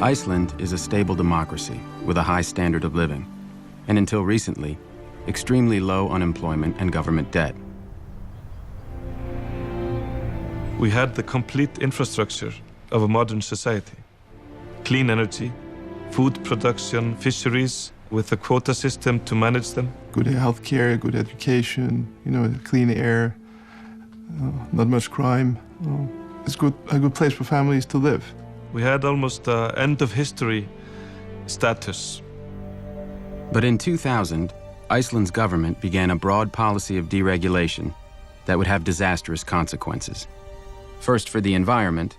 Iceland is a stable democracy with a high standard of living, and until recently, extremely low unemployment and government debt. We had the complete infrastructure of a modern society. Clean energy, food production, fisheries, with a quota system to manage them. Good health care, good education, clean air, not much crime. It's a good place for families to live. We had almost end of history status. But in 2000, Iceland's government began a broad policy of deregulation that would have disastrous consequences. First for the environment,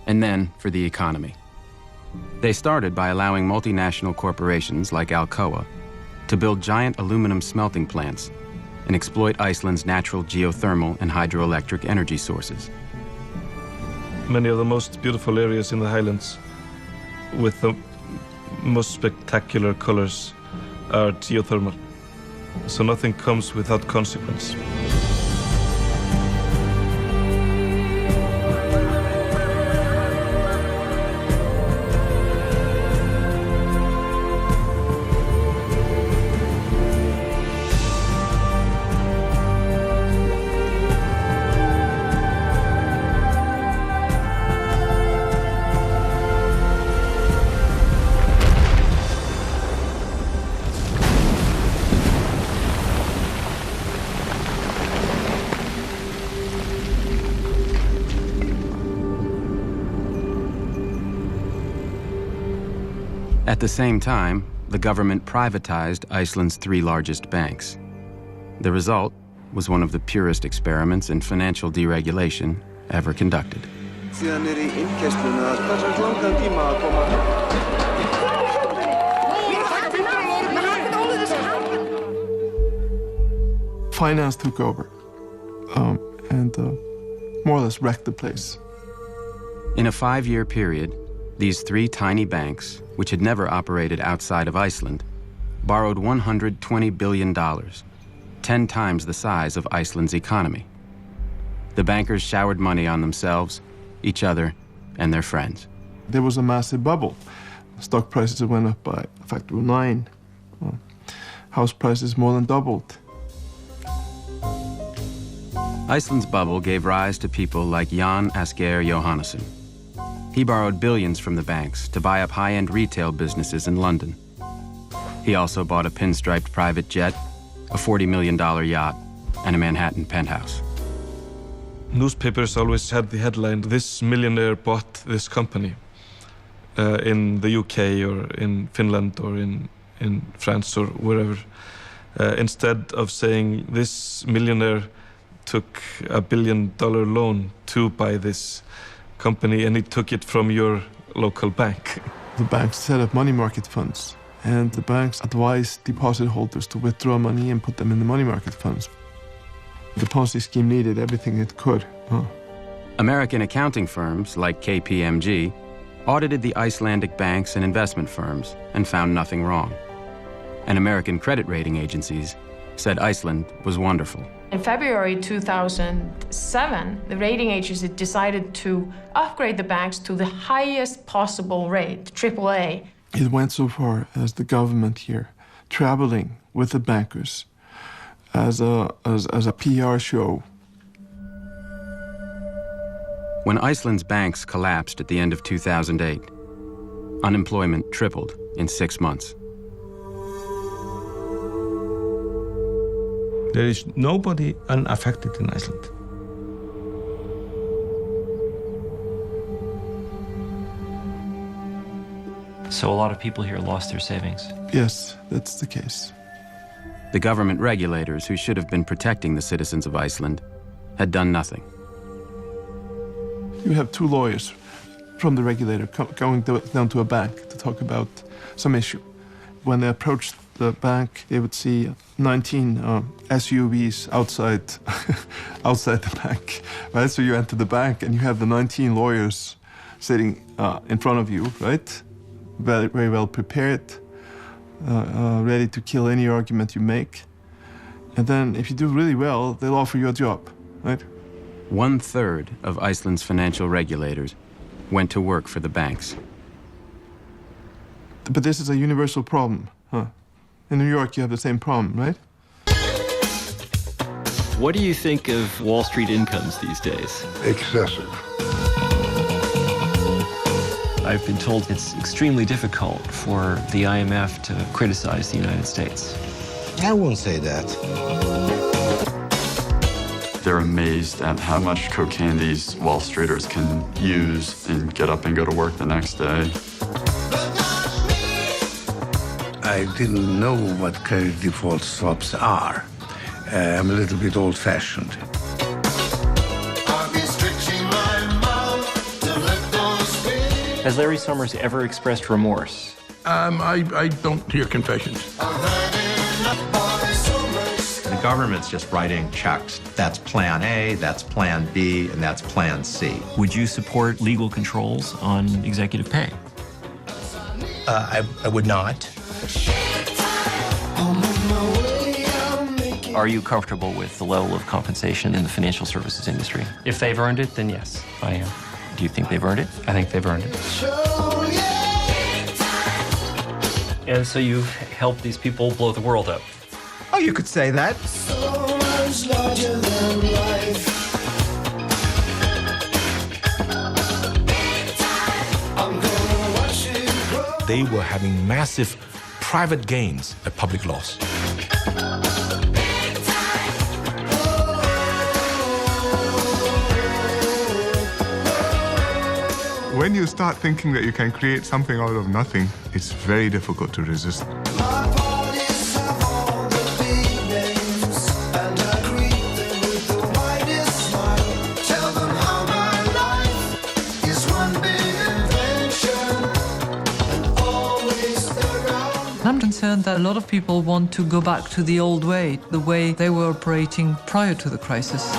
and then for the economy. They started by allowing multinational corporations like Alcoa to build giant aluminum smelting plants and exploit Iceland's natural geothermal and hydroelectric energy sources. Many of the most beautiful areas in the highlands with the most spectacular colors are geothermal. So nothing comes without consequence. At the same time, the government privatized Iceland's 3 largest banks. The result was one of the purest experiments in financial deregulation ever conducted. Finance took over and more or less wrecked the place. In a 5-year period, these 3 tiny banks, which had never operated outside of Iceland, borrowed $120 billion, 10 times the size of Iceland's economy. The bankers showered money on themselves, each other, and their friends. There was a massive bubble. Stock prices went up by a factor of 9. House prices more than doubled. Iceland's bubble gave rise to people like Jan Asgeir Jóhannesson. He borrowed billions from the banks to buy up high-end retail businesses in London. He also bought a pinstriped private jet, a $40 million yacht, and a Manhattan penthouse. Newspapers always had the headline, "This millionaire bought this company," in the UK or in Finland or in France or wherever. Instead of saying, "This millionaire took a $1 billion loan to buy this company, and he took it from your local bank." The banks set up money market funds, and the banks advised deposit holders to withdraw money and put them in the money market funds. The Ponzi scheme needed everything it could. American accounting firms like KPMG audited the Icelandic banks and investment firms and found nothing wrong. And American credit rating agencies said Iceland was wonderful. In February 2007, the rating agency decided to upgrade the banks to the highest possible rate, AAA. It went so far as the government here traveling with the bankers as a PR show. When Iceland's banks collapsed at the end of 2008, unemployment tripled in 6 months. There is nobody unaffected in Iceland. So a lot of people here lost their savings. Yes, that's the case. The government regulators who should have been protecting the citizens of Iceland had done nothing. You have 2 lawyers from the regulator going down to a bank to talk about some issue. When they approached the bank, they would see 19 SUVs outside outside the bank, right? So you enter the bank and you have the 19 lawyers sitting in front of you, right? Very, very well prepared, ready to kill any argument you make. And then if you do really well, they'll offer you a job, right? 1/3 of Iceland's financial regulators went to work for the banks. But this is a universal problem, huh? In New York, you have the same problem, right? What do you think of Wall Street incomes these days? Excessive. I've been told it's extremely difficult for the IMF to criticize the United States. I won't say that. They're amazed at how much cocaine these Wall Streeters can use and get up and go to work the next day. I didn't know what credit default swaps are. I'm a little bit old-fashioned. Has Larry Summers ever expressed remorse? I don't hear confessions. The government's just writing checks. That's plan A, that's plan B, and that's plan C. Would you support legal controls on executive pay? I would not. Are you comfortable with the level of compensation in the financial services industry? If they've earned it, then yes, I am. Do you think they've earned it? I think they've earned it. And so you've helped these people blow the world up? Oh, you could say that. They were having massive private gains at public loss. When you start thinking that you can create something out of nothing, it's very difficult to resist. I'm concerned that a lot of people want to go back to the old way, the way they were operating prior to the crisis.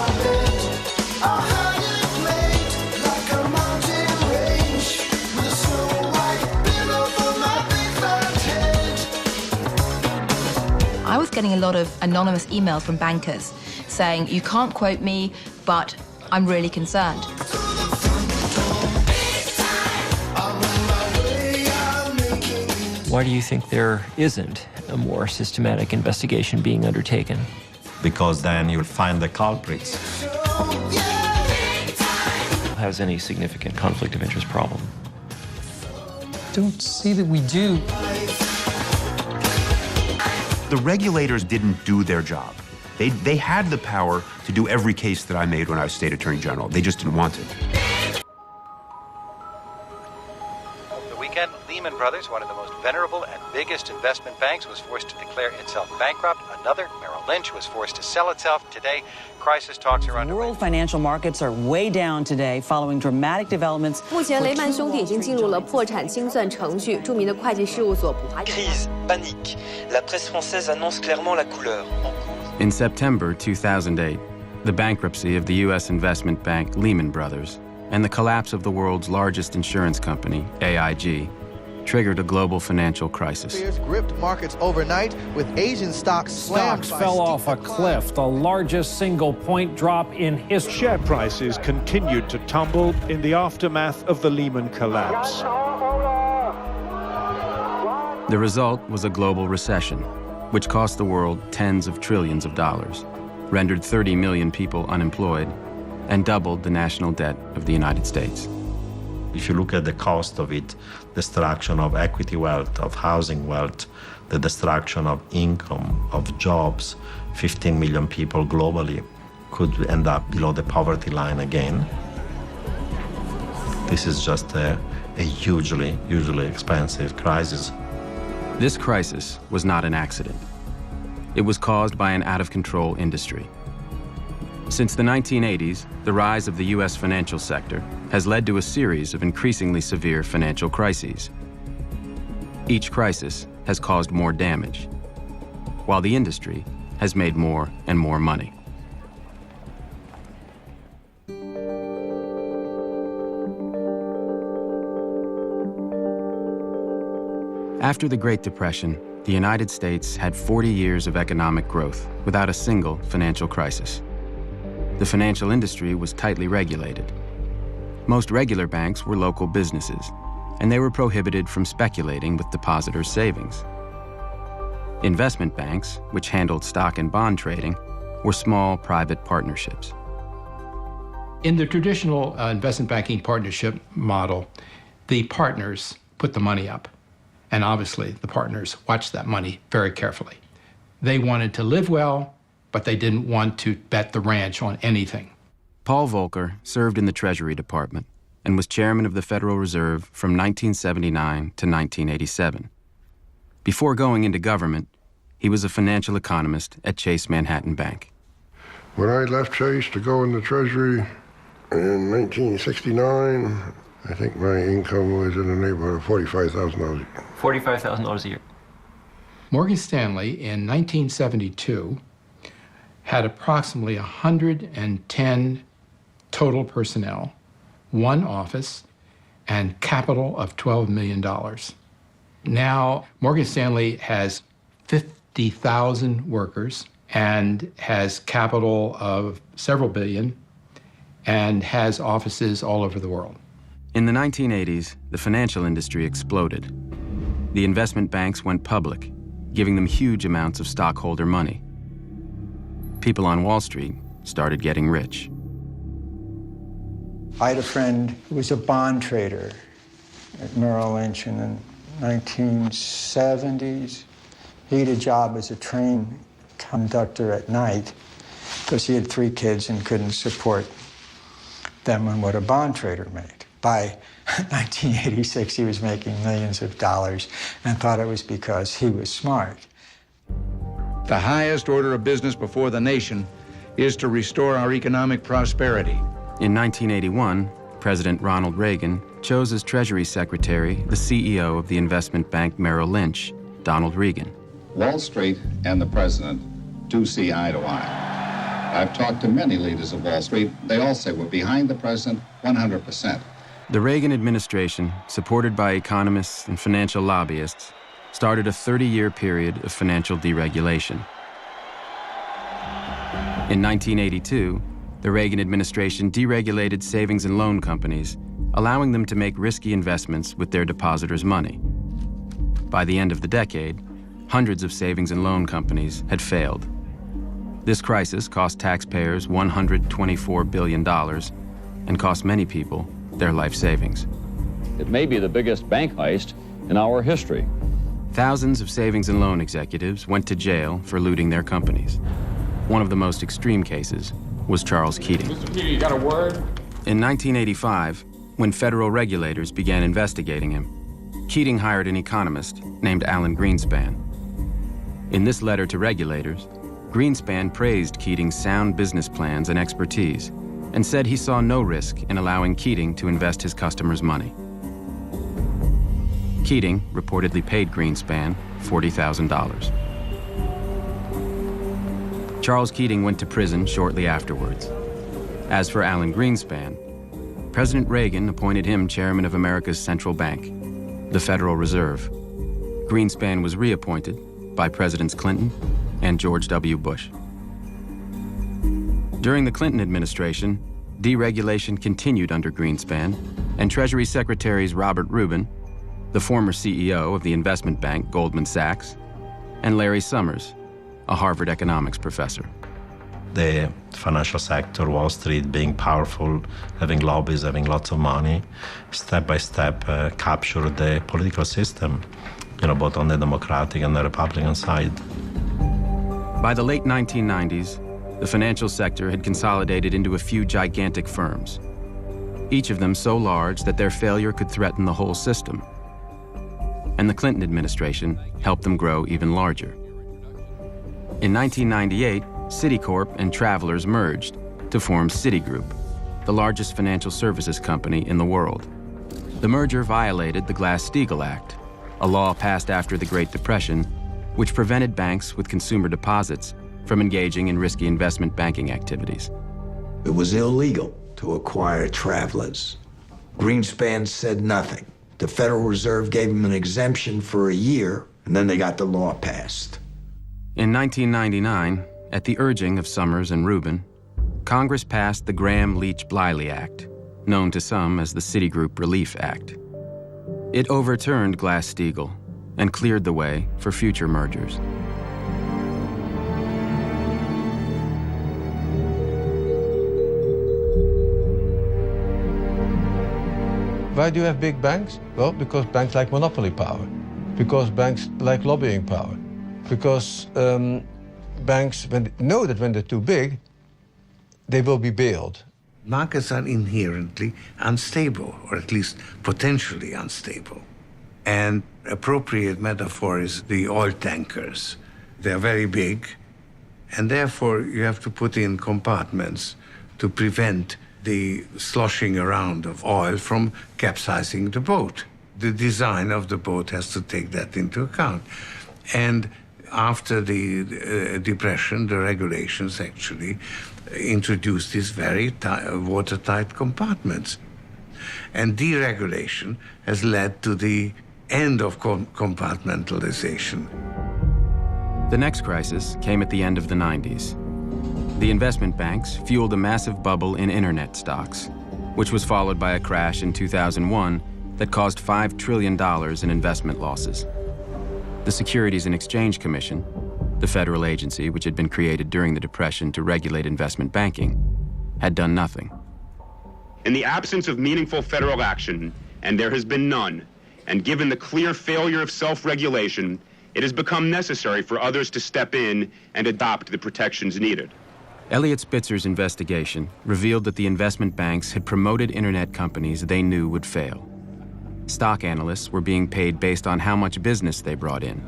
I was getting a lot of anonymous emails from bankers saying, you can't quote me, but I'm really concerned. Why do you think there isn't a more systematic investigation being undertaken? Because then you'll find the culprits. Has any significant conflict of interest problem? Don't see that we do. The regulators didn't do their job. They had the power to do every case that I made when I was State Attorney General. They just didn't want it. Over the weekend, Lehman Brothers, one of the most venerable and biggest investment banks, was forced to declare itself bankrupt. Another, Merrill Lynch, was forced to sell itself. Today, crisis talks are underway. World financial markets are way down today following dramatic developments. 目前雷曼兄弟已经进入了破产清算程序。著名的会计事务所普华。Crise, panique. La presse française annonce clairement la couleur. In September 2008, the bankruptcy of the U.S. investment bank Lehman Brothers and the collapse of the world's largest insurance company, AIG, triggered a global financial crisis. Fears gripped markets overnight with Asian stocks slammed. Stocks fell off a cliff, the largest single-point drop in history. Share prices continued to tumble in the aftermath of the Lehman collapse. The result was a global recession, which cost the world tens of trillions of dollars, rendered 30 million people unemployed, and doubled the national debt of the United States. If you look at the cost of it, destruction of equity wealth, of housing wealth, the destruction of income, of jobs, 15 million people globally could end up below the poverty line again. This is just a hugely expensive crisis. This crisis was not an accident. It was caused by an out-of-control industry. Since the 1980s, the rise of the U.S. financial sector has led to a series of increasingly severe financial crises. Each crisis has caused more damage, while the industry has made more and more money. After the Great Depression, the United States had 40 years of economic growth without a single financial crisis. The financial industry was tightly regulated. Most regular banks were local businesses, and they were prohibited from speculating with depositors' savings. Investment banks, which handled stock and bond trading, were small private partnerships. In the traditional investment banking partnership model, the partners put the money up. And obviously, the partners watched that money very carefully. They wanted to live well, but they didn't want to bet the ranch on anything. Paul Volcker served in the Treasury Department and was chairman of the Federal Reserve from 1979 to 1987. Before going into government, he was a financial economist at Chase Manhattan Bank. When I left Chase to go in the Treasury in 1969, I think my income was in the neighborhood of $45,000 a year. $45,000 a year. Morgan Stanley in 1972 had approximately 110 total personnel, one office, and capital of $12 million. Now, Morgan Stanley has 50,000 workers and has capital of several billion and has offices all over the world. In the 1980s, the financial industry exploded. The investment banks went public, giving them huge amounts of stockholder money. People on Wall Street started getting rich. I had a friend who was a bond trader at Merrill Lynch in the 1970s. He had a job as a train conductor at night because he had 3 kids and couldn't support them on what a bond trader made. By 1986, he was making millions of dollars and thought it was because he was smart. The highest order of business before the nation is to restore our economic prosperity. In 1981, President Ronald Reagan chose as Treasury Secretary the CEO of the investment bank Merrill Lynch, Donald Regan. Wall Street and the president do see eye to eye. I've talked to many leaders of Wall Street. They all say we're behind the president 100%. The Reagan administration, supported by economists and financial lobbyists, started a 30-year period of financial deregulation. In 1982, the Reagan administration deregulated savings and loan companies, allowing them to make risky investments with their depositors' money. By the end of the decade, hundreds of savings and loan companies had failed. This crisis cost taxpayers $124 billion and cost many people their life savings. It may be the biggest bank heist in our history. Thousands of savings and loan executives went to jail for looting their companies. One of the most extreme cases was Charles Keating. Mr. Keating, you got a word? In 1985, when federal regulators began investigating him, Keating hired an economist named Alan Greenspan. In this letter to regulators, Greenspan praised Keating's sound business plans and expertise and said he saw no risk in allowing Keating to invest his customers' money. Keating reportedly paid Greenspan $40,000. Charles Keating went to prison shortly afterwards. As for Alan Greenspan, President Reagan appointed him chairman of America's central bank, the Federal Reserve. Greenspan was reappointed by Presidents Clinton and George W. Bush. During the Clinton administration, deregulation continued under Greenspan, and Treasury Secretaries Robert Rubin, the former CEO of the investment bank Goldman Sachs, and Larry Summers, a Harvard economics professor. The financial sector, Wall Street, being powerful, having lobbies, having lots of money, step by step captured the political system, both on the Democratic and the Republican side. By the late 1990s, the financial sector had consolidated into a few gigantic firms, each of them so large that their failure could threaten the whole system. And the Clinton administration helped them grow even larger. In 1998, Citicorp and Travelers merged to form Citigroup, the largest financial services company in the world. The merger violated the Glass-Steagall Act, a law passed after the Great Depression, which prevented banks with consumer deposits from engaging in risky investment banking activities. It was illegal to acquire Travelers. Greenspan said nothing. The Federal Reserve gave him an exemption for a year, and then they got the law passed. In 1999, at the urging of Summers and Rubin, Congress passed the Graham-Leach-Bliley Act, known to some as the Citigroup Relief Act. It overturned Glass-Steagall and cleared the way for future mergers. Why do you have big banks? Well, because banks like monopoly power, because banks like lobbying power, because banks know that when they're too big, they will be bailed. Markets are inherently unstable, or at least potentially unstable. And appropriate metaphor is the oil tankers. They're very big, and therefore you have to put in compartments to prevent the sloshing around of oil from capsizing the boat. The design of the boat has to take that into account. And after the Depression, the regulations actually introduced these very watertight compartments. And deregulation has led to the end of compartmentalization. The next crisis came at the end of the 90s. The investment banks fueled a massive bubble in internet stocks, which was followed by a crash in 2001 that caused $5 trillion in investment losses. The Securities and Exchange Commission, the federal agency which had been created during the Depression to regulate investment banking, had done nothing. In the absence of meaningful federal action, and there has been none, and given the clear failure of self-regulation, it has become necessary for others to step in and adopt the protections needed. Eliot Spitzer's investigation revealed that the investment banks had promoted internet companies they knew would fail. Stock analysts were being paid based on how much business they brought in,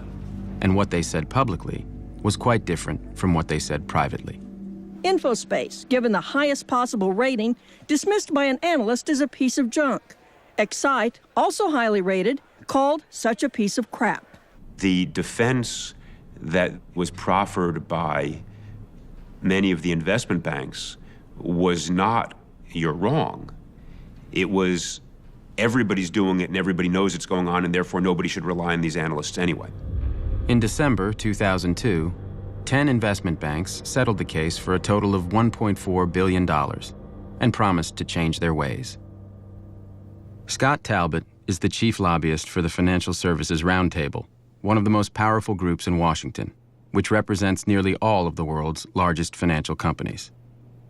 and what they said publicly was quite different from what they said privately. InfoSpace, given the highest possible rating, dismissed by an analyst as a piece of junk. Excite, also highly rated, called such a piece of crap. The defense that was proffered by many of the investment banks was not, you're wrong. It was, everybody's doing it and everybody knows it's going on, and therefore nobody should rely on these analysts anyway. In December 2002, 10 investment banks settled the case for a total of $1.4 billion and promised to change their ways. Scott Talbot is the chief lobbyist for the Financial Services Roundtable, one of the most powerful groups in Washington, which represents nearly all of the world's largest financial companies.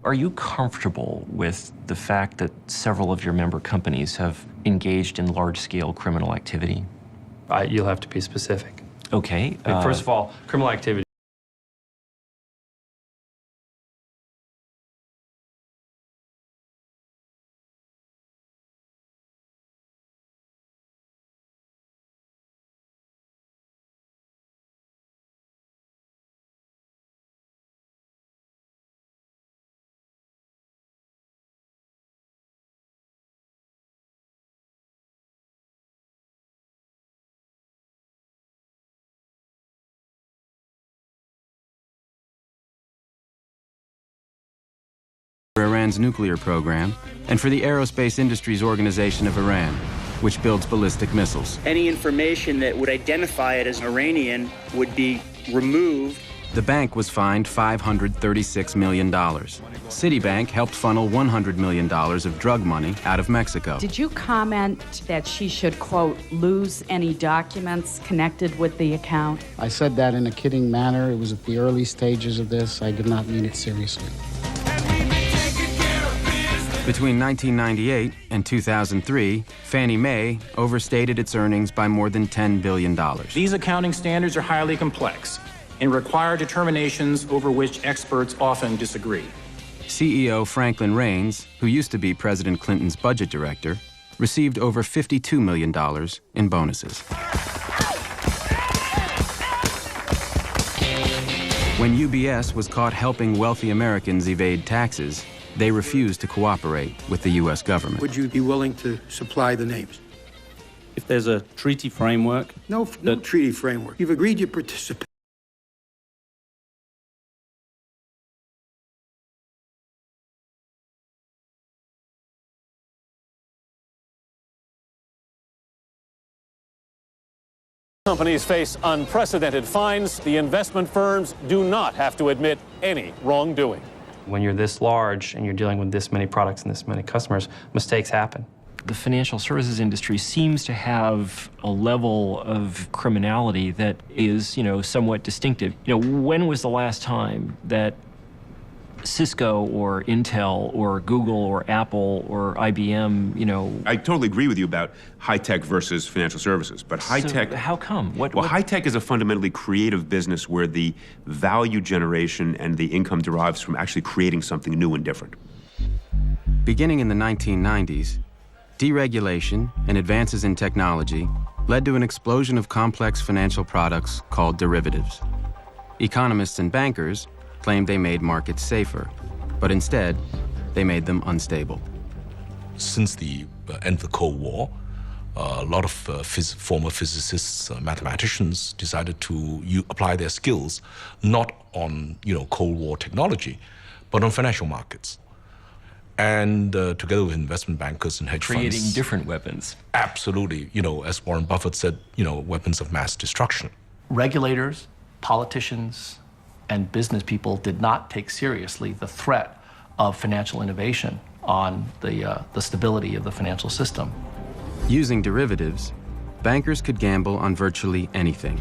Are you comfortable with the fact that several of your member companies have engaged in large-scale criminal activity? You'll have to be specific. Okay. First of all, criminal activity. For Iran's nuclear program, and for the Aerospace Industries Organization of Iran, which builds ballistic missiles. Any information that would identify it as Iranian would be removed. The bank was fined $536 million. Citibank helped funnel $100 million of drug money out of Mexico. Did you comment that she should, quote, lose any documents connected with the account? I said that in a kidding manner. It was at the early stages of this. I did not mean it seriously. Between 1998 and 2003, Fannie Mae overstated its earnings by more than $10 billion. These accounting standards are highly complex and require determinations over which experts often disagree. CEO Franklin Raines, who used to be President Clinton's budget director, received over $52 million in bonuses. When UBS was caught helping wealthy Americans evade taxes, they refused to cooperate with the U.S. government. Would you be willing to supply the names? If there's a treaty framework... No treaty framework. You've agreed to participate. Companies face unprecedented fines. The investment firms do not have to admit any wrongdoing. When you're this large and you're dealing with this many products and this many customers, mistakes happen. the financial services industry seems to have a level of criminality that is, somewhat distinctive. When was the last time that Cisco or Intel or Google or Apple or IBM, I totally agree with you about high-tech versus financial services, but high-tech... So how come? High-tech is a fundamentally creative business where the value generation and the income derives from actually creating something new and different. Beginning in the 1990s, deregulation and advances in technology led to an explosion of complex financial products called derivatives. Economists and bankers claimed they made markets safer, but instead, they made them unstable. Since the end of the Cold War, a lot of former physicists, mathematicians decided to apply their skills not on Cold War technology, but on financial markets. And together with investment bankers and hedge funds. Creating different weapons. Absolutely. As Warren Buffett said, weapons of mass destruction. Regulators, politicians, and business people did not take seriously the threat of financial innovation on the stability of the financial system. Using derivatives, bankers could gamble on virtually anything.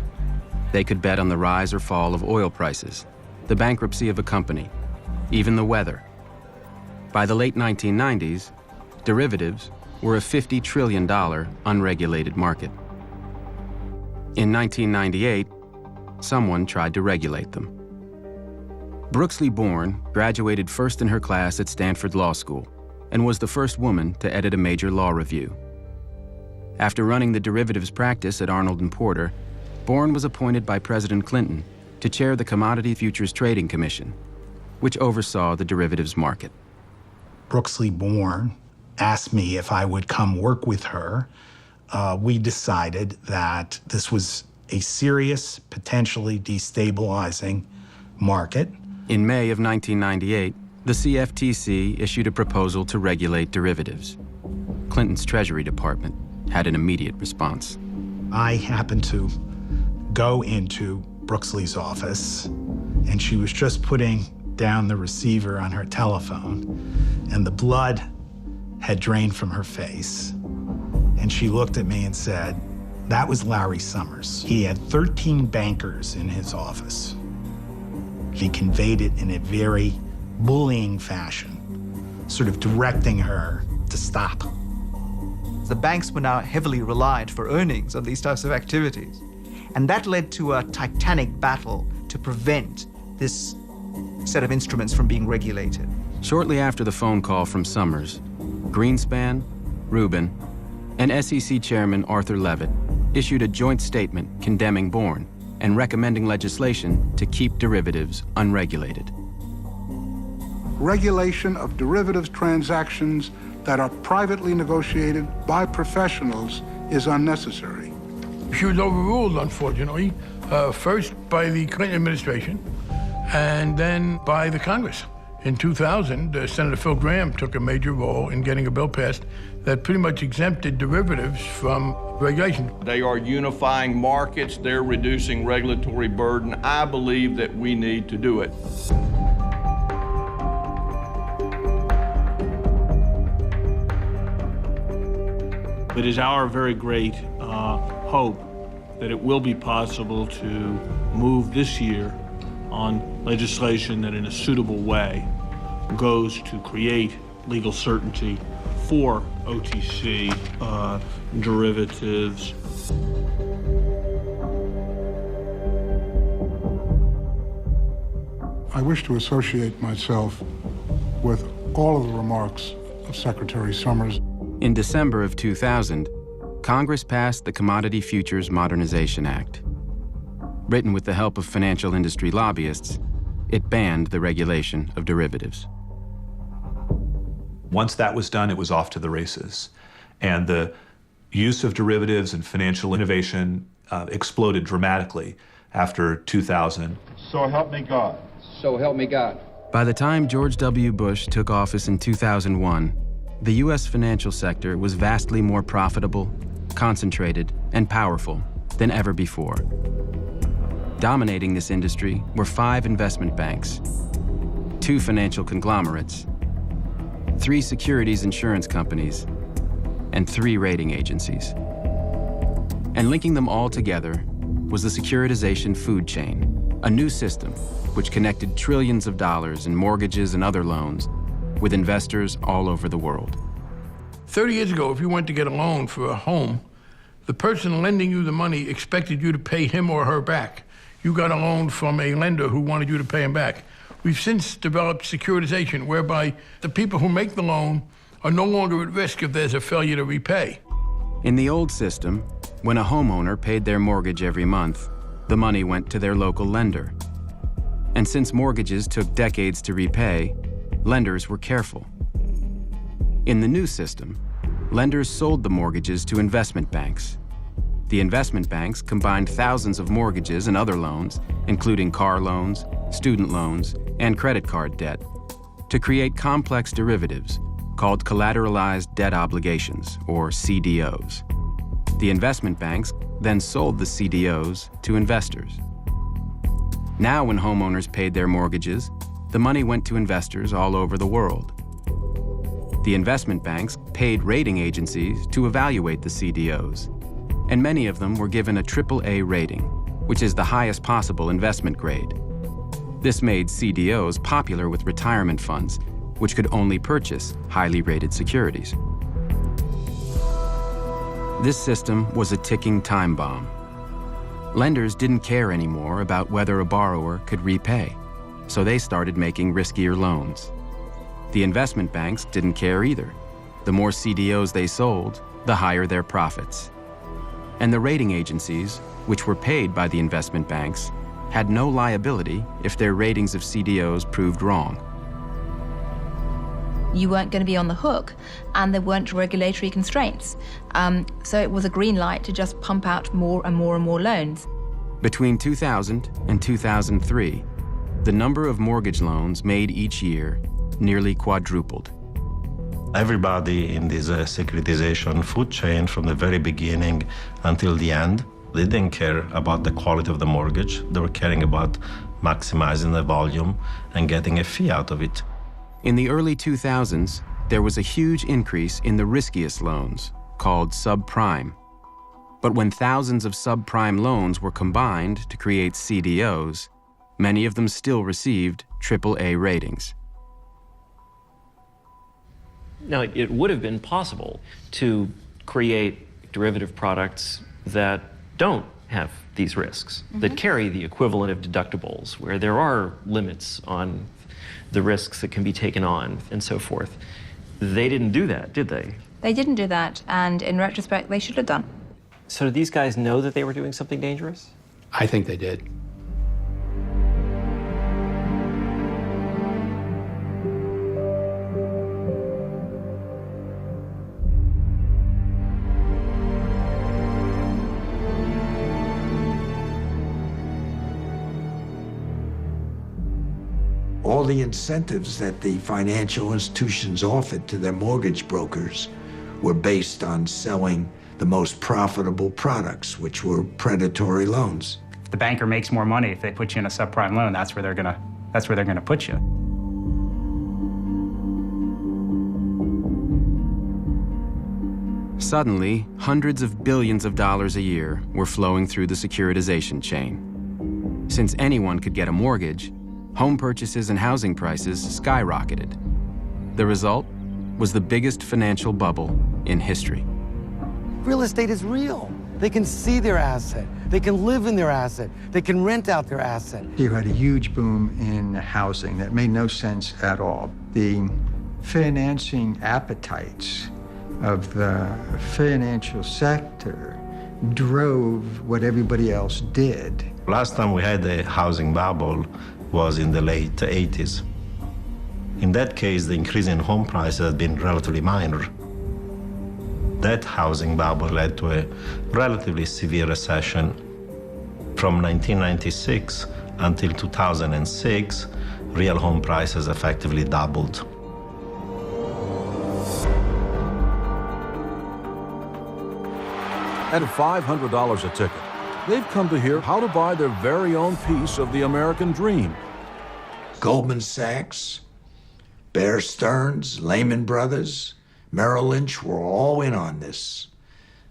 They could bet on the rise or fall of oil prices, the bankruptcy of a company, even the weather. By the late 1990s, derivatives were a $50 trillion unregulated market. In 1998, someone tried to regulate them. Brooksley Born graduated first in her class at Stanford Law School and was the first woman to edit a major law review. After running the derivatives practice at Arnold & Porter, Born was appointed by President Clinton to chair the Commodity Futures Trading Commission, which oversaw the derivatives market. Brooksley Born asked me if I would come work with her. We decided that this was a serious, potentially destabilizing market. In May of 1998, the CFTC issued a proposal to regulate derivatives. Clinton's Treasury Department had an immediate response. I happened to go into Brooksley's office, and she was just putting down the receiver on her telephone, and the blood had drained from her face. And she looked at me and said, "That was Larry Summers. He had 13 bankers in his office." He conveyed it in a very bullying fashion, sort of directing her to stop. The banks were now heavily reliant for earnings on these types of activities. And that led to a titanic battle to prevent this set of instruments from being regulated. Shortly after the phone call from Summers, Greenspan, Rubin, and SEC Chairman Arthur Levitt issued a joint statement condemning Born and recommending legislation to keep derivatives unregulated. Regulation of derivatives transactions that are privately negotiated by professionals is unnecessary. She was overruled, unfortunately, first by the Clinton administration and then by the Congress. In 2000, Senator Phil Gramm took a major role in getting a bill passed that pretty much exempted derivatives from regulation. They are unifying markets, they're reducing regulatory burden. I believe that we need to do it. It is our very great hope that it will be possible to move this year on legislation that in a suitable way goes to create legal certainty for OTC derivatives. I wish to associate myself with all of the remarks of Secretary Summers. In December of 2000, Congress passed the Commodity Futures Modernization Act. Written with the help of financial industry lobbyists, it banned the regulation of derivatives. Once that was done, it was off to the races. And the use of derivatives and financial innovation exploded dramatically after 2000. So help me God. So help me God. By the time George W. Bush took office in 2001, the U.S. financial sector was vastly more profitable, concentrated, and powerful than ever before. Dominating this industry were 5 investment banks, 2 financial conglomerates, 3 securities insurance companies, and 3 rating agencies. And linking them all together was the securitization food chain, a new system which connected trillions of dollars in mortgages and other loans with investors all over the world. 30 years ago, if you went to get a loan for a home, the person lending you the money expected you to pay him or her back. You got a loan from a lender who wanted you to pay him back. We've since developed securitization, whereby the people who make the loan are no longer at risk if there's a failure to repay. In the old system, when a homeowner paid their mortgage every month, the money went to their local lender. And since mortgages took decades to repay, lenders were careful. In the new system, lenders sold the mortgages to investment banks. The investment banks combined thousands of mortgages and other loans, including car loans, student loans, and credit card debt, to create complex derivatives called collateralized debt obligations, or CDOs. The investment banks then sold the CDOs to investors. Now, when homeowners paid their mortgages, the money went to investors all over the world. The investment banks paid rating agencies to evaluate the CDOs, and many of them were given a AAA rating, which is the highest possible investment grade. This made CDOs popular with retirement funds, which could only purchase highly rated securities. This system was a ticking time bomb. Lenders didn't care anymore about whether a borrower could repay, so they started making riskier loans. The investment banks didn't care either. The more CDOs they sold, the higher their profits. And the rating agencies, which were paid by the investment banks, had no liability if their ratings of CDOs proved wrong. You weren't going to be on the hook, and there weren't regulatory constraints. So it was a green light to just pump out more and more and more loans. Between 2000 and 2003, the number of mortgage loans made each year nearly quadrupled. Everybody in this securitization food chain from the very beginning until the end, they didn't care about the quality of the mortgage. They were caring about maximizing the volume and getting a fee out of it. In the early 2000s, there was a huge increase in the riskiest loans, called subprime. But when thousands of subprime loans were combined to create CDOs, many of them still received AAA ratings. Now, it would have been possible to create derivative products that don't have these risks, that carry the equivalent of deductibles, where there are limits on the risks that can be taken on and so forth. They didn't do that, did they? They didn't do that, and in retrospect, they should have done. So did these guys know that they were doing something dangerous? I think they did. All the incentives that the financial institutions offered to their mortgage brokers were based on selling the most profitable products, which were predatory loans. If the banker makes more money if they put you in a subprime loan, that's where they're gonna put you. Suddenly, hundreds of billions of dollars a year were flowing through the securitization chain. Since anyone could get a mortgage, home purchases and housing prices skyrocketed. The result was the biggest financial bubble in history. Real estate is real. They can see their asset. They can live in their asset. They can rent out their asset. You had a huge boom in housing that made no sense at all. The financing appetites of the financial sector drove what everybody else did. Last time we had a housing bubble was in the late 80s. In that case, the increase in home prices had been relatively minor. That housing bubble led to a relatively severe recession. From 1996 until 2006, real home prices effectively doubled. At $500 a ticket, they've come to hear how to buy their very own piece of the American dream. Goldman Sachs, Bear Stearns, Lehman Brothers, Merrill Lynch were all in on this.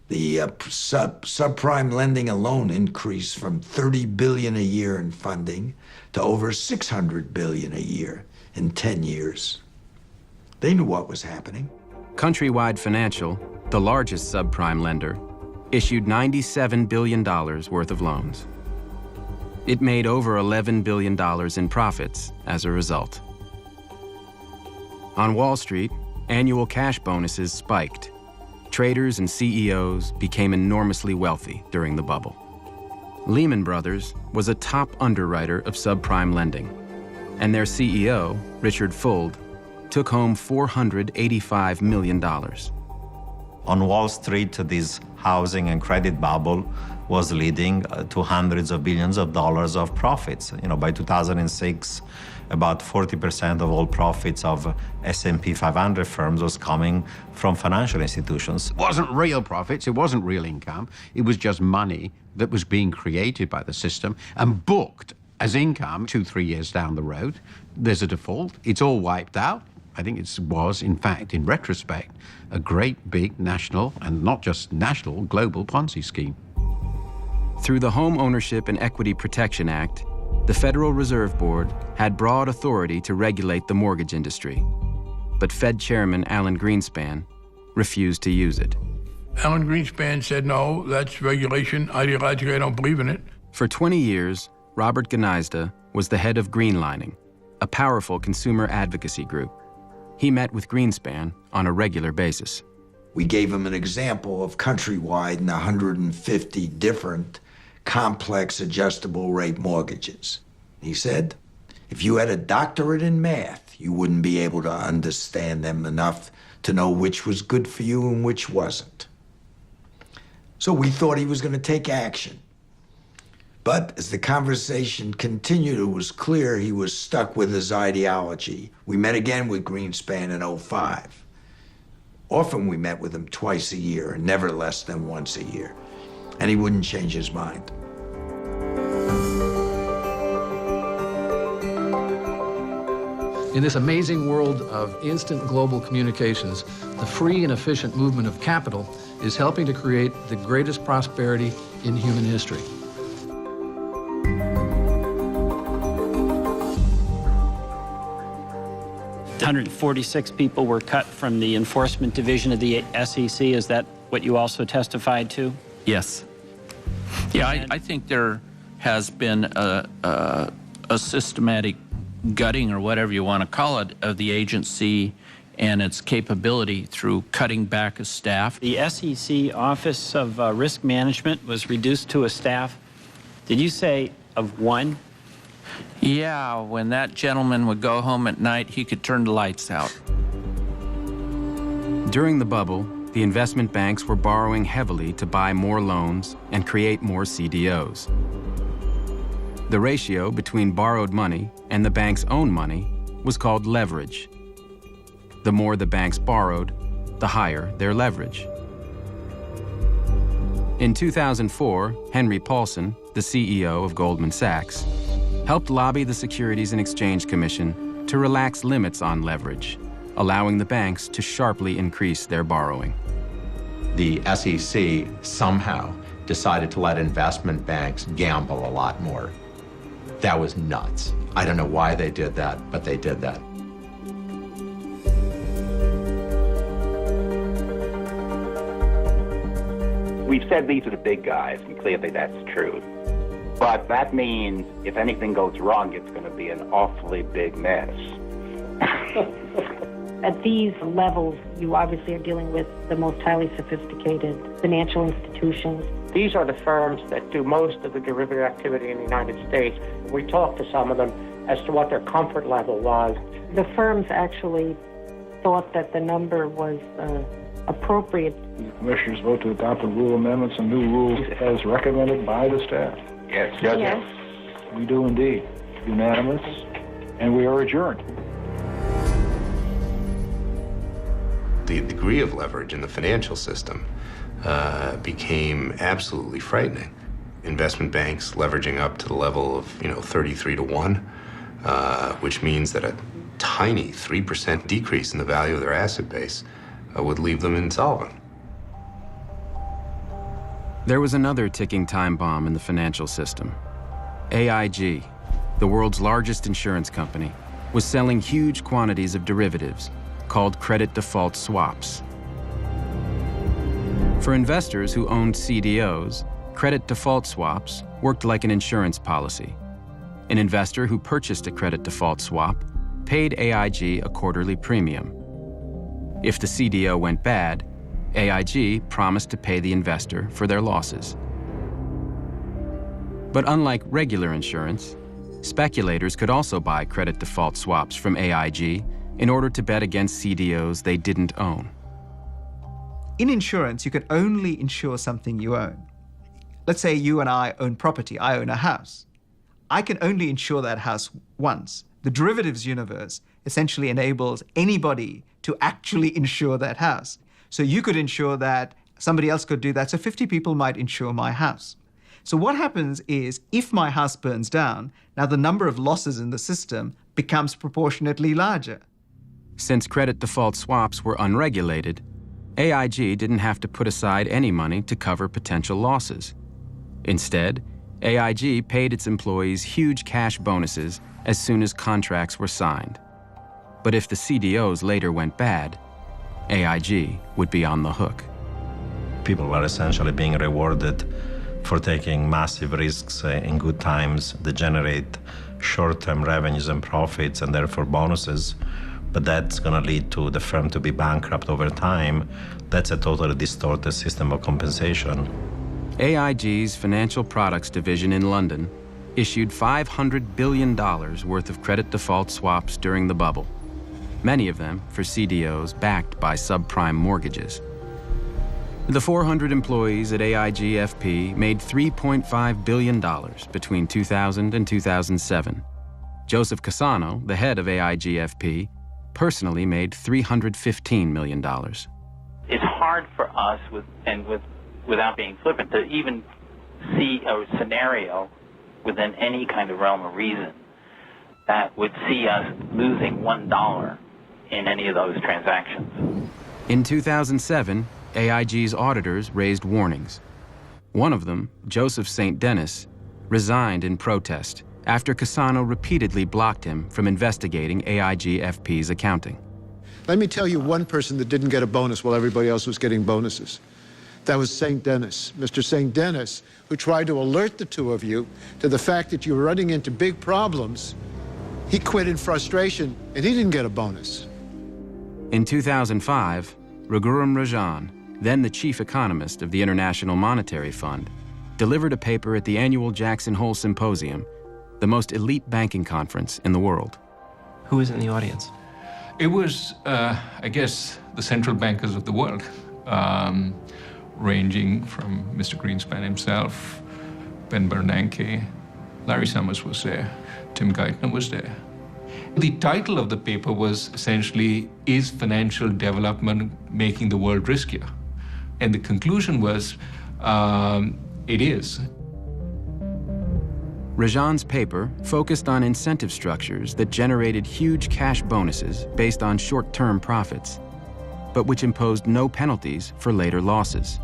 The subprime lending alone increased from $30 billion a year in funding to over $600 billion a year in 10 years. They knew what was happening. Countrywide Financial, the largest subprime lender, issued $97 billion worth of loans. It made over $11 billion in profits as a result. On Wall Street, annual cash bonuses spiked. Traders and CEOs became enormously wealthy during the bubble. Lehman Brothers was a top underwriter of subprime lending, and their CEO, Richard Fuld, took home $485 million. On Wall Street, this housing and credit bubble was leading to hundreds of billions of dollars of profits. By 2006, about 40% of all profits of S&P 500 firms was coming from financial institutions. It wasn't real profits, it wasn't real income, it was just money that was being created by the system and booked as income 2-3 years down the road. There's a default, it's all wiped out. I think it was, in fact, in retrospect, a great big national, and not just national, global Ponzi scheme. Through the Home Ownership and Equity Protection Act, the Federal Reserve Board had broad authority to regulate the mortgage industry, but Fed Chairman Alan Greenspan refused to use it. Alan Greenspan said, no, that's regulation. Ideologically, I don't believe in it. For 20 years, Robert Gnizda was the head of Greenlining, a powerful consumer advocacy group. He met with Greenspan on a regular basis. We gave him an example of Countrywide and 150 different complex adjustable rate mortgages. He said, if you had a doctorate in math, you wouldn't be able to understand them enough to know which was good for you and which wasn't. So we thought he was going to take action. But as the conversation continued, it was clear he was stuck with his ideology. We met again with Greenspan in 2005. Often we met with him twice a year, and never less than once a year. And he wouldn't change his mind. In this amazing world of instant global communications, the free and efficient movement of capital is helping to create the greatest prosperity in human history. $146 people were cut from the enforcement division of the SEC. Is that what you also testified to? Yes. Yeah, I think there has been a systematic gutting, or whatever you want to call it, of the agency and its capability through cutting back a staff. The SEC Office of Risk Management was reduced to a staff, did you say, of one? Yeah, when that gentleman would go home at night, he could turn the lights out. During the bubble, the investment banks were borrowing heavily to buy more loans and create more CDOs. The ratio between borrowed money and the bank's own money was called leverage. The more the banks borrowed, the higher their leverage. In 2004, Henry Paulson, the CEO of Goldman Sachs, helped lobby the Securities and Exchange Commission to relax limits on leverage, allowing the banks to sharply increase their borrowing. The SEC somehow decided to let investment banks gamble a lot more. That was nuts. I don't know why they did that, but they did that. We've said these are the big guys, and clearly that's true. But that means if anything goes wrong, it's going to be an awfully big mess. At these levels, you obviously are dealing with the most highly sophisticated financial institutions. These are the firms that do most of the derivative activity in the United States. We talked to some of them as to what their comfort level was. The firms actually thought that the number was appropriate. The commissioners vote to adopt the rule amendments and new rules as recommended by the staff. Yes. Yes. We do indeed. Unanimous, and we are adjourned. The degree of leverage in the financial system became absolutely frightening. Investment banks leveraging up to the level of 33 to 1, which means that a tiny 3% decrease in the value of their asset base would leave them insolvent. There was another ticking time bomb in the financial system. AIG, the world's largest insurance company, was selling huge quantities of derivatives called credit default swaps. For investors who owned CDOs, credit default swaps worked like an insurance policy. An investor who purchased a credit default swap paid AIG a quarterly premium. If the CDO went bad, AIG promised to pay the investor for their losses. But unlike regular insurance, speculators could also buy credit default swaps from AIG in order to bet against CDOs they didn't own. In insurance, you can only insure something you own. Let's say you and I own property. I own a house. I can only insure that house once. The derivatives universe essentially enables anybody to actually insure that house. So you could insure that, somebody else could do that, so 50 people might insure my house. So what happens is, if my house burns down, now the number of losses in the system becomes proportionately larger. Since credit default swaps were unregulated, AIG didn't have to put aside any money to cover potential losses. Instead, AIG paid its employees huge cash bonuses as soon as contracts were signed. But if the CDOs later went bad, AIG would be on the hook. People were essentially being rewarded for taking massive risks in good times that generate short-term revenues and profits and therefore bonuses. But that's going to lead to the firm to be bankrupt over time. That's a totally distorted system of compensation. AIG's financial products division in London issued $500 billion worth of credit default swaps during the bubble, many of them for CDOs backed by subprime mortgages. The 400 employees at AIG FP made $3.5 billion between 2000 and 2007. Joseph Cassano, the head of AIG FP, personally made $315 million. It's hard for us, without being flippant, to even see a scenario within any kind of realm of reason that would see us losing $1 in any of those transactions. In 2007, AIG's auditors raised warnings. One of them, Joseph St. Denis, resigned in protest after Cassano repeatedly blocked him from investigating AIG FP's accounting. Let me tell you one person that didn't get a bonus while everybody else was getting bonuses. That was St. Denis, Mr. St. Denis, who tried to alert the two of you to the fact that you were running into big problems. He quit in frustration, and he didn't get a bonus. In 2005, Raghuram Rajan, then the chief economist of the International Monetary Fund, delivered a paper at the annual Jackson Hole Symposium, the most elite banking conference in the world. Who was in the audience? It was, I guess, the central bankers of the world, ranging from Mr. Greenspan himself, Ben Bernanke, Larry Summers was there, Tim Geithner was there. The title of the paper was essentially, "Is Financial Development Making the World Riskier?" And the conclusion was, it is. Rajan's paper focused on incentive structures that generated huge cash bonuses based on short-term profits, but which imposed no penalties for later losses.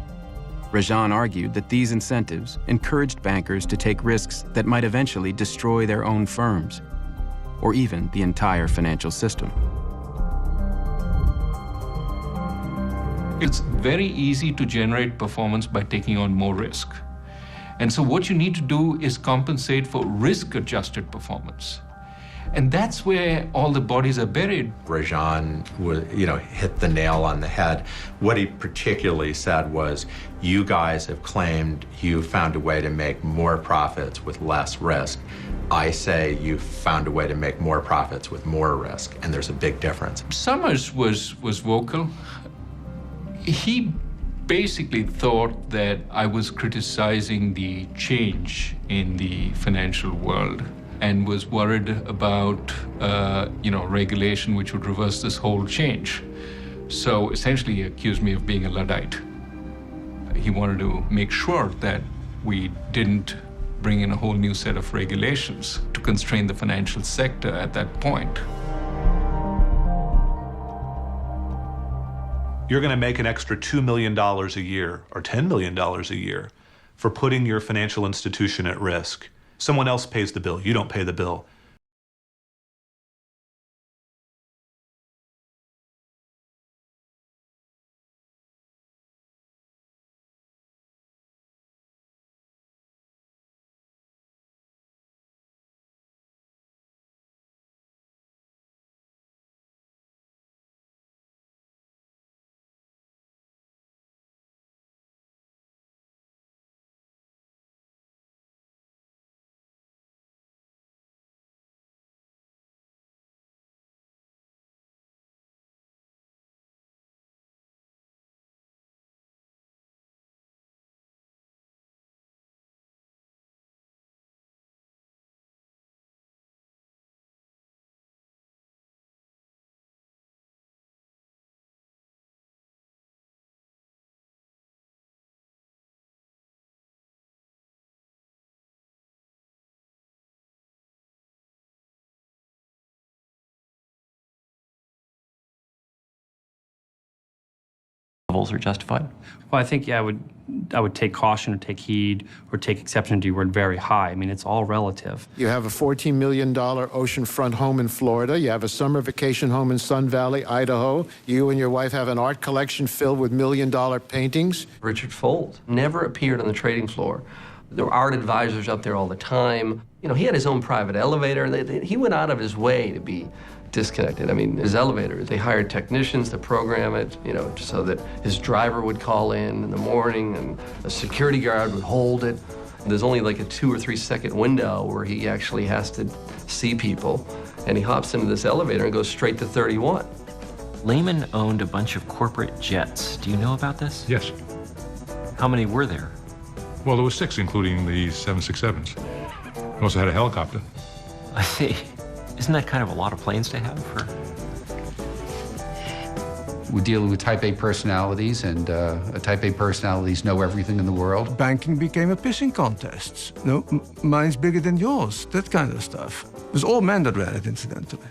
Rajan argued that these incentives encouraged bankers to take risks that might eventually destroy their own firms, or even the entire financial system. It's very easy to generate performance by taking on more risk. And so what you need to do is compensate for risk-adjusted performance. And that's where all the bodies are buried. Rajan, hit the nail on the head. What he particularly said was, you guys have claimed you found a way to make more profits with less risk. I say you found a way to make more profits with more risk, and there's a big difference. Summers was vocal. He basically thought that I was criticizing the change in the financial world and was worried about, regulation which would reverse this whole change. So essentially he accused me of being a Luddite. He wanted to make sure that we didn't bring in a whole new set of regulations to constrain the financial sector at that point. you're going to make an extra $2 million a year or $10 million a year for putting your financial institution at risk. Someone else pays the bill. You don't pay the bill. Are justified? Well, I think I would take caution or take heed or take exception to your word very high. I mean, it's all relative. You have a $14 million oceanfront home in Florida. You have a summer vacation home in Sun Valley, Idaho. You and your wife have an art collection filled with $1 million paintings. Richard Fuld never appeared on the trading floor. There were art advisors up there all the time. You know, he had his own private elevator. He went out of his way to be disconnected. I mean, his elevator, they hired technicians to program it, you know, so that his driver would call in the morning and a security guard would hold it. There's only like a 2 or 3 second window where he actually has to see people, and he hops into this elevator and goes straight to 31. Lehman owned a bunch of corporate jets. Do you know about this? Yes. How many were there? Well, there were 6, including the 767s. He also had a helicopter. I see. Isn't that kind of a lot of planes to have for? We're dealing with type A personalities, and type A personalities know everything in the world. Banking became a pissing contest. No, mine's bigger than yours, that kind of stuff. It was all men that ran it, incidentally.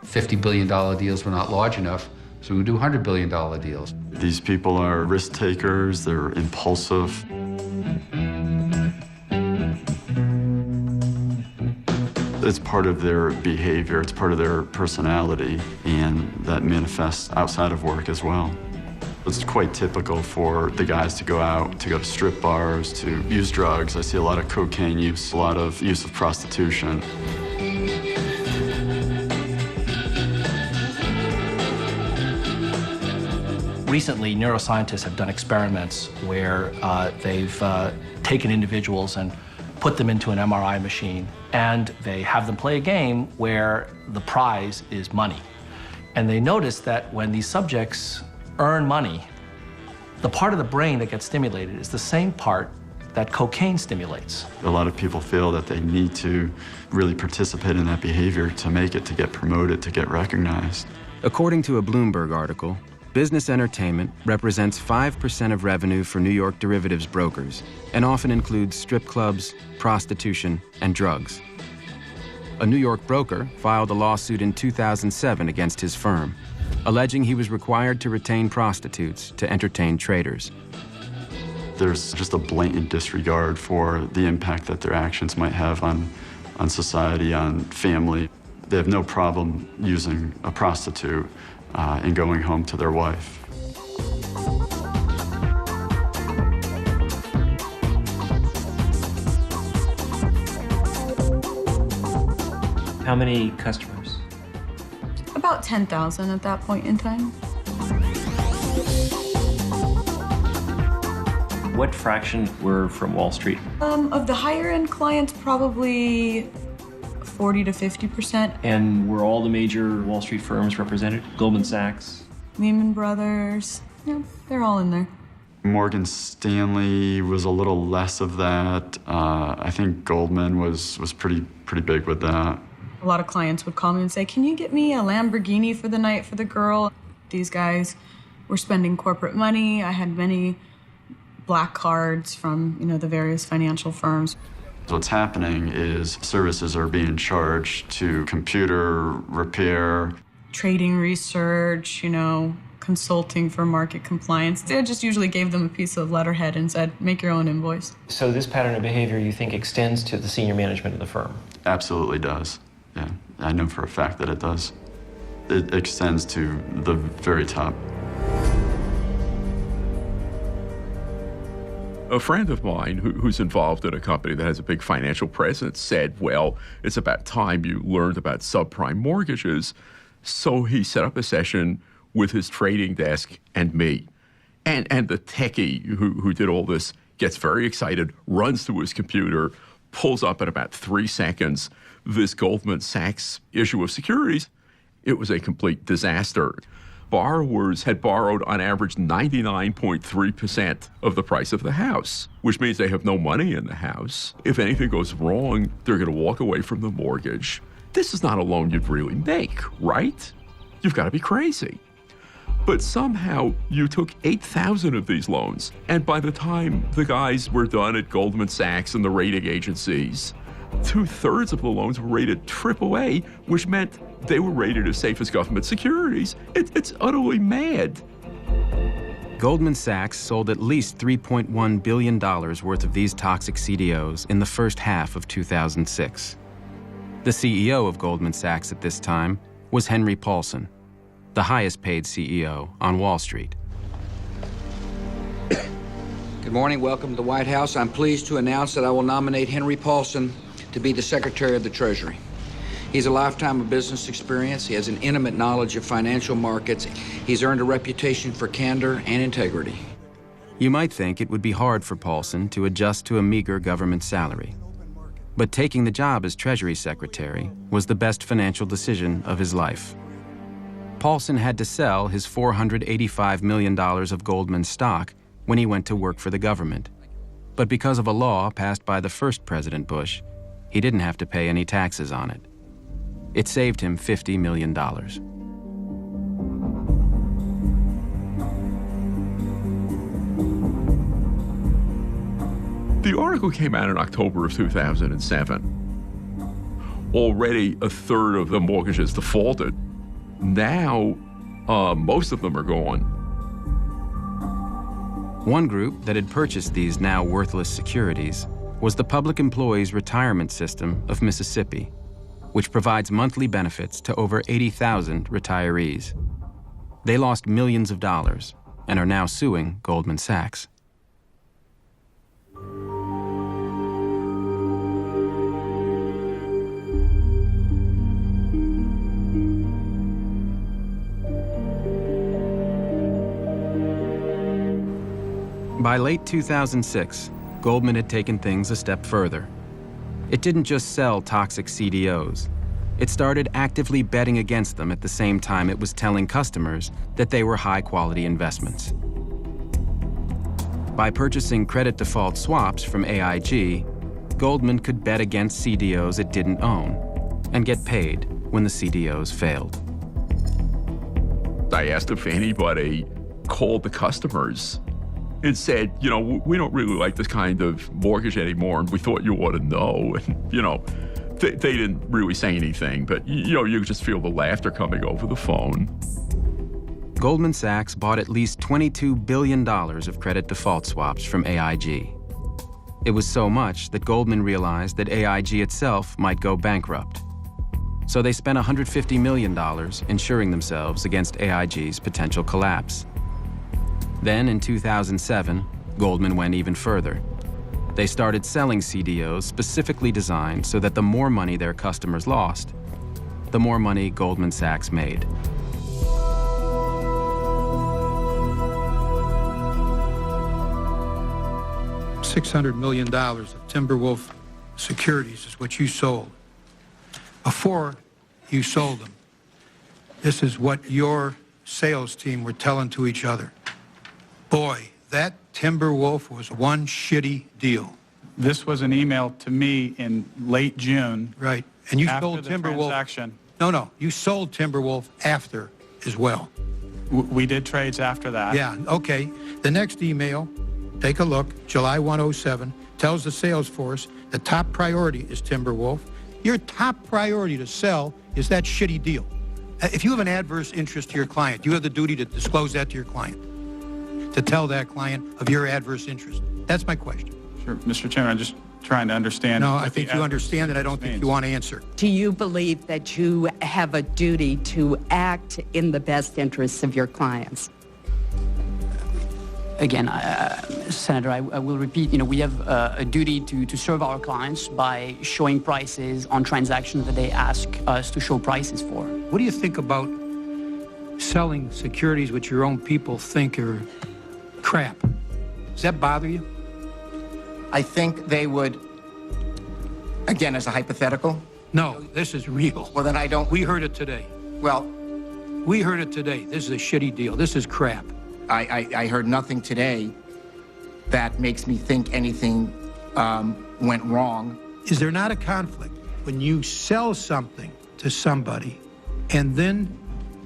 $50 billion deals were not large enough, so we do $100 billion deals. These people are risk takers, they're impulsive. It's part of their behavior, it's part of their personality, and that manifests outside of work as well. It's quite typical for the guys to go out, to go to strip bars, to use drugs. I see a lot of cocaine use, a lot of use of prostitution. Recently, neuroscientists have done experiments where they've taken individuals and put them into an MRI machine, and they have them play a game where the prize is money. And they notice that when these subjects earn money, the part of the brain that gets stimulated is the same part that cocaine stimulates. A lot of people feel that they need to really participate in that behavior to make it, to get promoted, to get recognized. According to a Bloomberg article, business entertainment represents 5% of revenue for New York derivatives brokers and often includes strip clubs, prostitution, and drugs. A New York broker filed a lawsuit in 2007 against his firm, alleging he was required to retain prostitutes to entertain traders. There's just a blatant disregard for the impact that their actions might have on society, on family. They have no problem using a prostitute and going home to their wife. How many customers? About 10,000 at that point in time. What fraction were from Wall Street? Of the higher end clients, probably 40 to 50%. And were all the major Wall Street firms represented? Goldman Sachs? Lehman Brothers, yeah, they're all in there. Morgan Stanley was a little less of that. I think Goldman was pretty big with that. A lot of clients would call me and say, can you get me a Lamborghini for the night for the girl? These guys were spending corporate money. I had many black cards from, the various financial firms. What's happening is services are being charged to computer repair, trading research, consulting for market compliance. They just usually gave them a piece of letterhead and said, make your own invoice. So this pattern of behavior, you think, extends to the senior management of the firm? Absolutely does. Yeah, I know for a fact that it does. It extends to the very top. A friend of mine who's involved in a company that has a big financial presence said, well, it's about time you learned about subprime mortgages. So he set up a session with his trading desk and me. And the techie who did all this gets very excited, runs to his computer, pulls up in about 3 seconds this Goldman Sachs issue of securities. It was a complete disaster. Borrowers had borrowed on average 99.3% of the price of the house, which means they have no money in the house. If anything goes wrong, they're going to walk away from the mortgage. This is not a loan you'd really make, right? You've got to be crazy. But somehow you took 8,000 of these loans, and by the time the guys were done at Goldman Sachs and the rating agencies, 2/3 of the loans were rated AAA, which meant they were rated as safe as government securities. It's utterly mad. Goldman Sachs sold at least $3.1 billion worth of these toxic CDOs in the first half of 2006. The CEO of Goldman Sachs at this time was Henry Paulson, the highest paid CEO on Wall Street. Good morning, welcome to the White House. I'm pleased to announce that I will nominate Henry Paulson to be the Secretary of the Treasury. He has a lifetime of business experience. He has an intimate knowledge of financial markets. He's earned a reputation for candor and integrity. You might think it would be hard for Paulson to adjust to a meager government salary. But taking the job as Treasury Secretary was the best financial decision of his life. Paulson had to sell his $485 million of Goldman stock when he went to work for the government. But because of a law passed by the first President Bush, he didn't have to pay any taxes on it. It saved him $50 million. The article came out in October of 2007. Already 1/3 of the mortgages defaulted. Now, most of them are gone. One group that had purchased these now worthless securities was the Public Employees Retirement System of Mississippi, which provides monthly benefits to over 80,000 retirees. They lost millions of dollars and are now suing Goldman Sachs. By late 2006, Goldman had taken things a step further. It didn't just sell toxic CDOs. It started actively betting against them at the same time it was telling customers that they were high-quality investments. By purchasing credit default swaps from AIG, Goldman could bet against CDOs it didn't own and get paid when the CDOs failed. I asked if anybody called the customers and said, you know, we don't really like this kind of mortgage anymore, and we thought you ought to know. And, you know, they didn't really say anything, but, you know, you could just feel the laughter coming over the phone. Goldman Sachs bought at least $22 billion of credit default swaps from AIG. It was so much that Goldman realized that AIG itself might go bankrupt. So they spent $150 million insuring themselves against AIG's potential collapse. Then in 2007, Goldman went even further. They started selling CDOs specifically designed so that the more money their customers lost, the more money Goldman Sachs made. $600 million of Timberwolf securities is what you sold. Before you sold them, this is what your sales team were telling to each other. Boy, that Timberwolf was one shitty deal. This was an email to me in late June. Right. And you after sold the Timberwolf. Transaction. No, you sold Timberwolf after as well. We did trades after that. Yeah, okay. The next email, take a look, July 107, tells the sales force the top priority is Timberwolf. Your top priority to sell is that shitty deal. If you have an adverse interest to your client, you have the duty to disclose that to your client, to tell that client of your adverse interest. That's my question. Sure, Mr. Chairman, I'm just trying to understand. No, I think you understand it. I don't think you want to answer. Do you believe that you have a duty to act in the best interests of your clients? Again, Senator, I will repeat, we have a duty to serve our clients by showing prices on transactions that they ask us to show prices for. What do you think about selling securities which your own people think are crap? Does that bother you? I think they would, again, as a hypothetical. No, this is real. Well, then I don't. We heard it today. Well, we heard it today. This is a shitty deal. This is crap. I heard nothing today that makes me think anything went wrong. Is there not a conflict when you sell something to somebody and then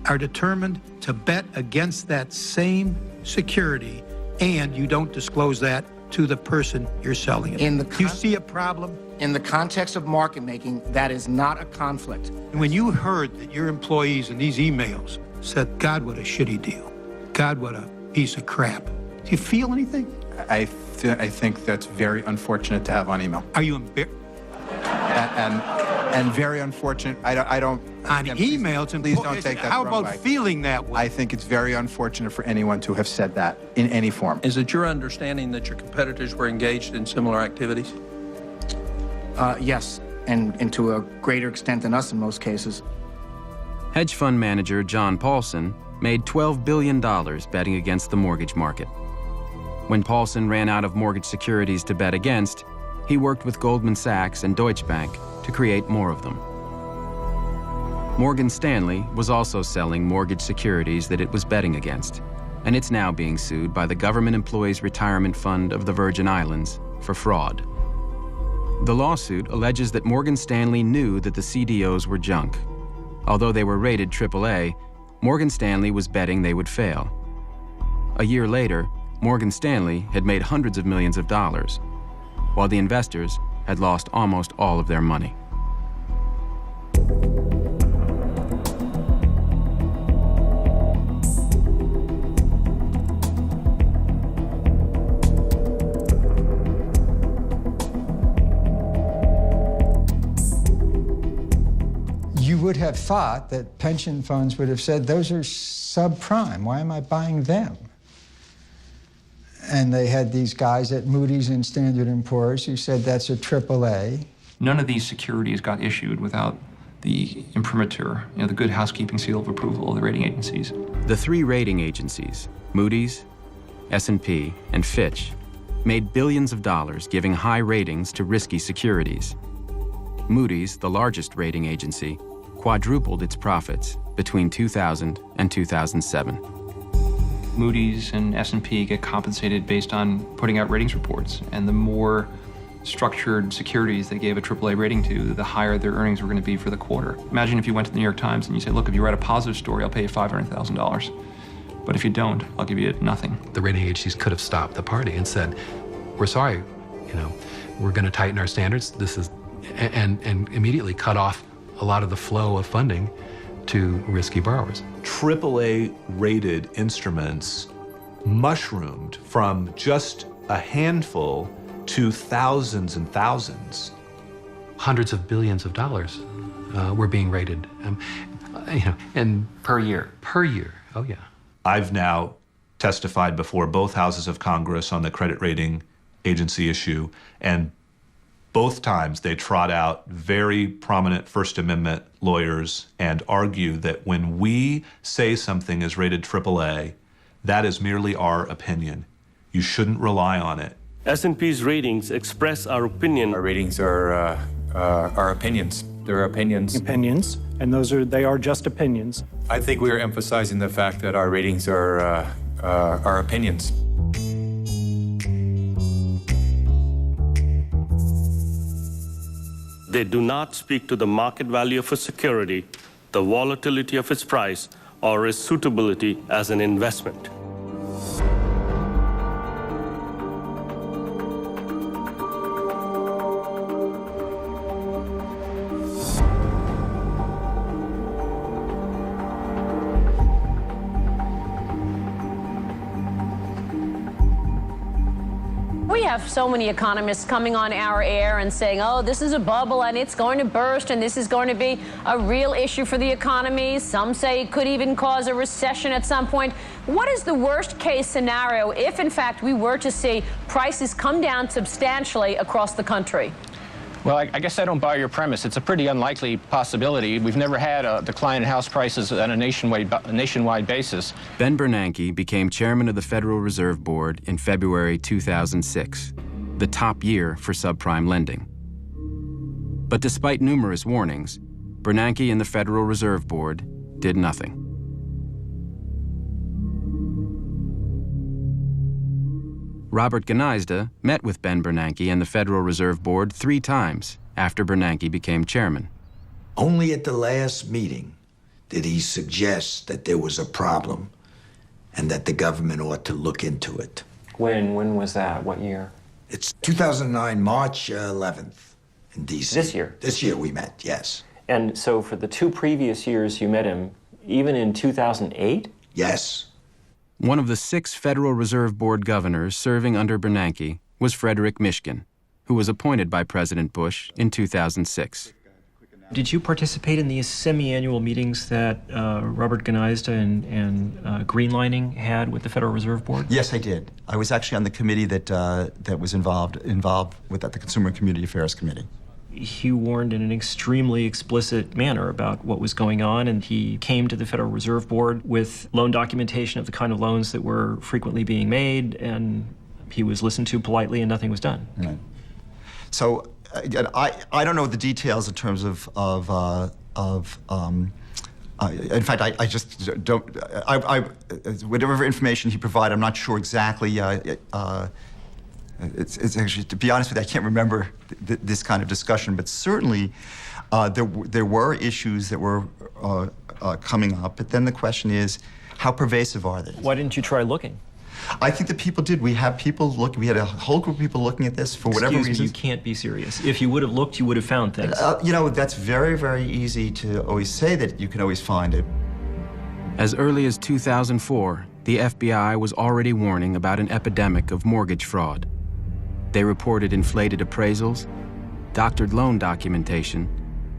are determined to bet against that same security and you don't disclose that to the person you're selling it? You see a problem? In the context of market making, that is not a conflict. And when you heard that your employees in these emails said, God, what a shitty deal. God, what a piece of crap. Do you feel anything? I think that's very unfortunate to have on email. Are you embarrassed? And very unfortunate. I don't. On email, it's please don't take that How the wrong about way. feeling that way? I think it's very unfortunate for anyone to have said that in any form. Is it your understanding that your competitors were engaged in similar activities? Yes, and to a greater extent than us in most cases. Hedge fund manager John Paulson made $12 billion betting against the mortgage market. When Paulson ran out of mortgage securities to bet against, he worked with Goldman Sachs and Deutsche Bank to create more of them. Morgan Stanley was also selling mortgage securities that it was betting against, and it's now being sued by the Government Employees Retirement Fund of the Virgin Islands for fraud. The lawsuit alleges that Morgan Stanley knew that the CDOs were junk. Although they were rated AAA, Morgan Stanley was betting they would fail. A year later, Morgan Stanley had made hundreds of millions of dollars, while the investors had lost almost all of their money. You would have thought that pension funds would have said, those are subprime. Why am I buying them? And they had these guys at Moody's and Standard & Poor's who said that's a AAA. None of these securities got issued without the imprimatur, the good housekeeping seal of approval of the rating agencies. The three rating agencies, Moody's, S&P, and Fitch, made billions of dollars giving high ratings to risky securities. Moody's, the largest rating agency, quadrupled its profits between 2000 and 2007. Moody's and S&P get compensated based on putting out ratings reports, and the more structured securities they gave a AAA rating to, the higher their earnings were going to be for the quarter. Imagine if you went to the New York Times and you said, look, if you write a positive story, I'll pay you $500,000. But if you don't, I'll give you nothing. The rating agencies could have stopped the party and said, we're sorry, we're going to tighten our standards. And immediately cut off a lot of the flow of funding to risky borrowers. AAA rated instruments mushroomed from just a handful to thousands and thousands. Hundreds of billions of dollars were being rated, and per year. Per year, oh yeah. I've now testified before both houses of Congress on the credit rating agency issue, and both times they trot out very prominent First Amendment lawyers and argue that when we say something is rated AAA, that is merely our opinion. You shouldn't rely on it. S&P's ratings express our opinion. Our ratings are our opinions. They're opinions. Opinions, and they are just opinions. I think we are emphasizing the fact that our ratings are our opinions. They do not speak to the market value of a security, the volatility of its price, or its suitability as an investment. we have so many economists coming on our air and saying, oh, this is a bubble and it's going to burst and this is going to be a real issue for the economy. Some say it could even cause a recession at some point. What is the worst case scenario if, in fact, we were to see prices come down substantially across the country? Well, I guess I don't buy your premise. It's a pretty unlikely possibility. We've never had a decline in house prices on a nationwide basis. Ben Bernanke became chairman of the Federal Reserve Board in February 2006, the top year for subprime lending. But despite numerous warnings, Bernanke and the Federal Reserve Board did nothing. Robert Gneizda met with Ben Bernanke and the Federal Reserve Board 3 times after Bernanke became chairman. Only at the last meeting did he suggest that there was a problem and that the government ought to look into it. When was that? What year? It's 2009, March 11th in D.C. This year? This year we met, yes. And so for the 2 previous years you met him, even in 2008? Yes. One of the 6 Federal Reserve Board governors serving under Bernanke was Frederick Mishkin, who was appointed by President Bush in 2006. Did you participate in these semi-annual meetings that Robert Gneizda and Greenlining had with the Federal Reserve Board? Yes, I did. I was actually on the committee that was involved with that, the Consumer and Community Affairs Committee. He warned in an extremely explicit manner about what was going on, and he came to the Federal Reserve Board with loan documentation of the kind of loans that were frequently being made, and he was listened to politely and nothing was done. Right. So again, I don't know the details in terms of in fact, I just don't, whatever information he provided, I'm not sure exactly. It's actually, to be honest with you, I can't remember this kind of discussion, but certainly there were issues that were coming up. But then the question is, how pervasive are they? Why didn't you try looking? I think that people did. We have people looking. We had a whole group of people looking at this for whatever reason. You can't be serious. If you would have looked, you would have found things. You know, that's very, very easy to always say that you can always find it. As early as 2004, the FBI was already warning about an epidemic of mortgage fraud. They reported inflated appraisals, doctored loan documentation,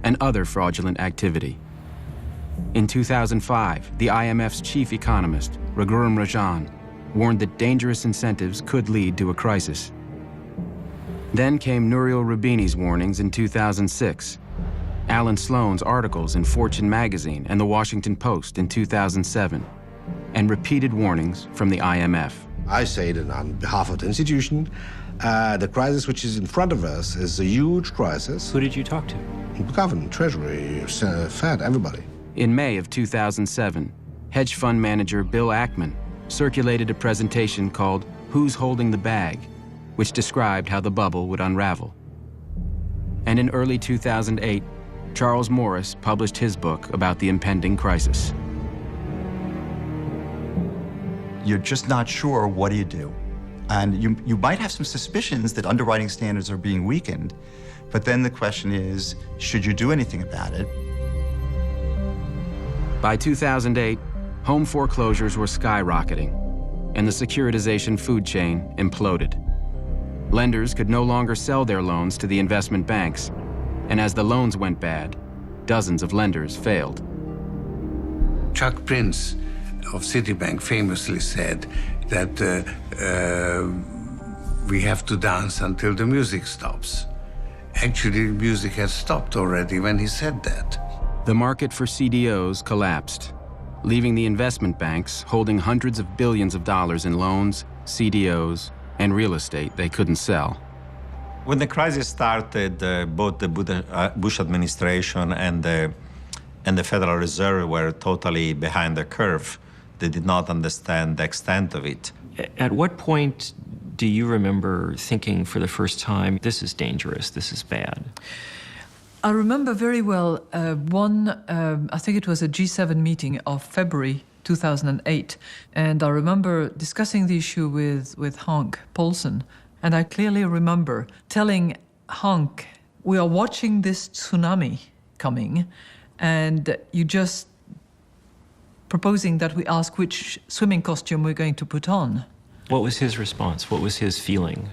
and other fraudulent activity. In 2005, the IMF's chief economist, Raghuram Rajan, warned that dangerous incentives could lead to a crisis. Then came Nouriel Roubini's warnings in 2006, Alan Sloan's articles in Fortune magazine and the Washington Post in 2007, and repeated warnings from the IMF. I say that on behalf of the institution, the crisis which is in front of us is a huge crisis. Who did you talk to? The government, Treasury, Fed, everybody. In May of 2007, hedge fund manager Bill Ackman circulated a presentation called Who's Holding the Bag, which described how the bubble would unravel. And in early 2008, Charles Morris published his book about the impending crisis. You're just not sure, what do you do? And you might have some suspicions that underwriting standards are being weakened, but then the question is, should you do anything about it? By 2008, home foreclosures were skyrocketing, and the securitization food chain imploded. Lenders could no longer sell their loans to the investment banks, and as the loans went bad, dozens of lenders failed. Chuck Prince of Citibank famously said that we have to dance until the music stops. Actually, the music had stopped already when he said that. The market for CDOs collapsed, leaving the investment banks holding hundreds of billions of dollars in loans, CDOs, and real estate they couldn't sell. When the crisis started, both the Bush administration and the Federal Reserve were totally behind the curve. They did not understand the extent of it. At what point do you remember thinking for the first time, this is dangerous, this is bad? I remember very well I think it was a G7 meeting of February 2008, and I remember discussing the issue with Hank Paulson, and I clearly remember telling Hank, we are watching this tsunami coming, and you just proposing that we ask which swimming costume we're going to put on. What was his response? What was his feeling?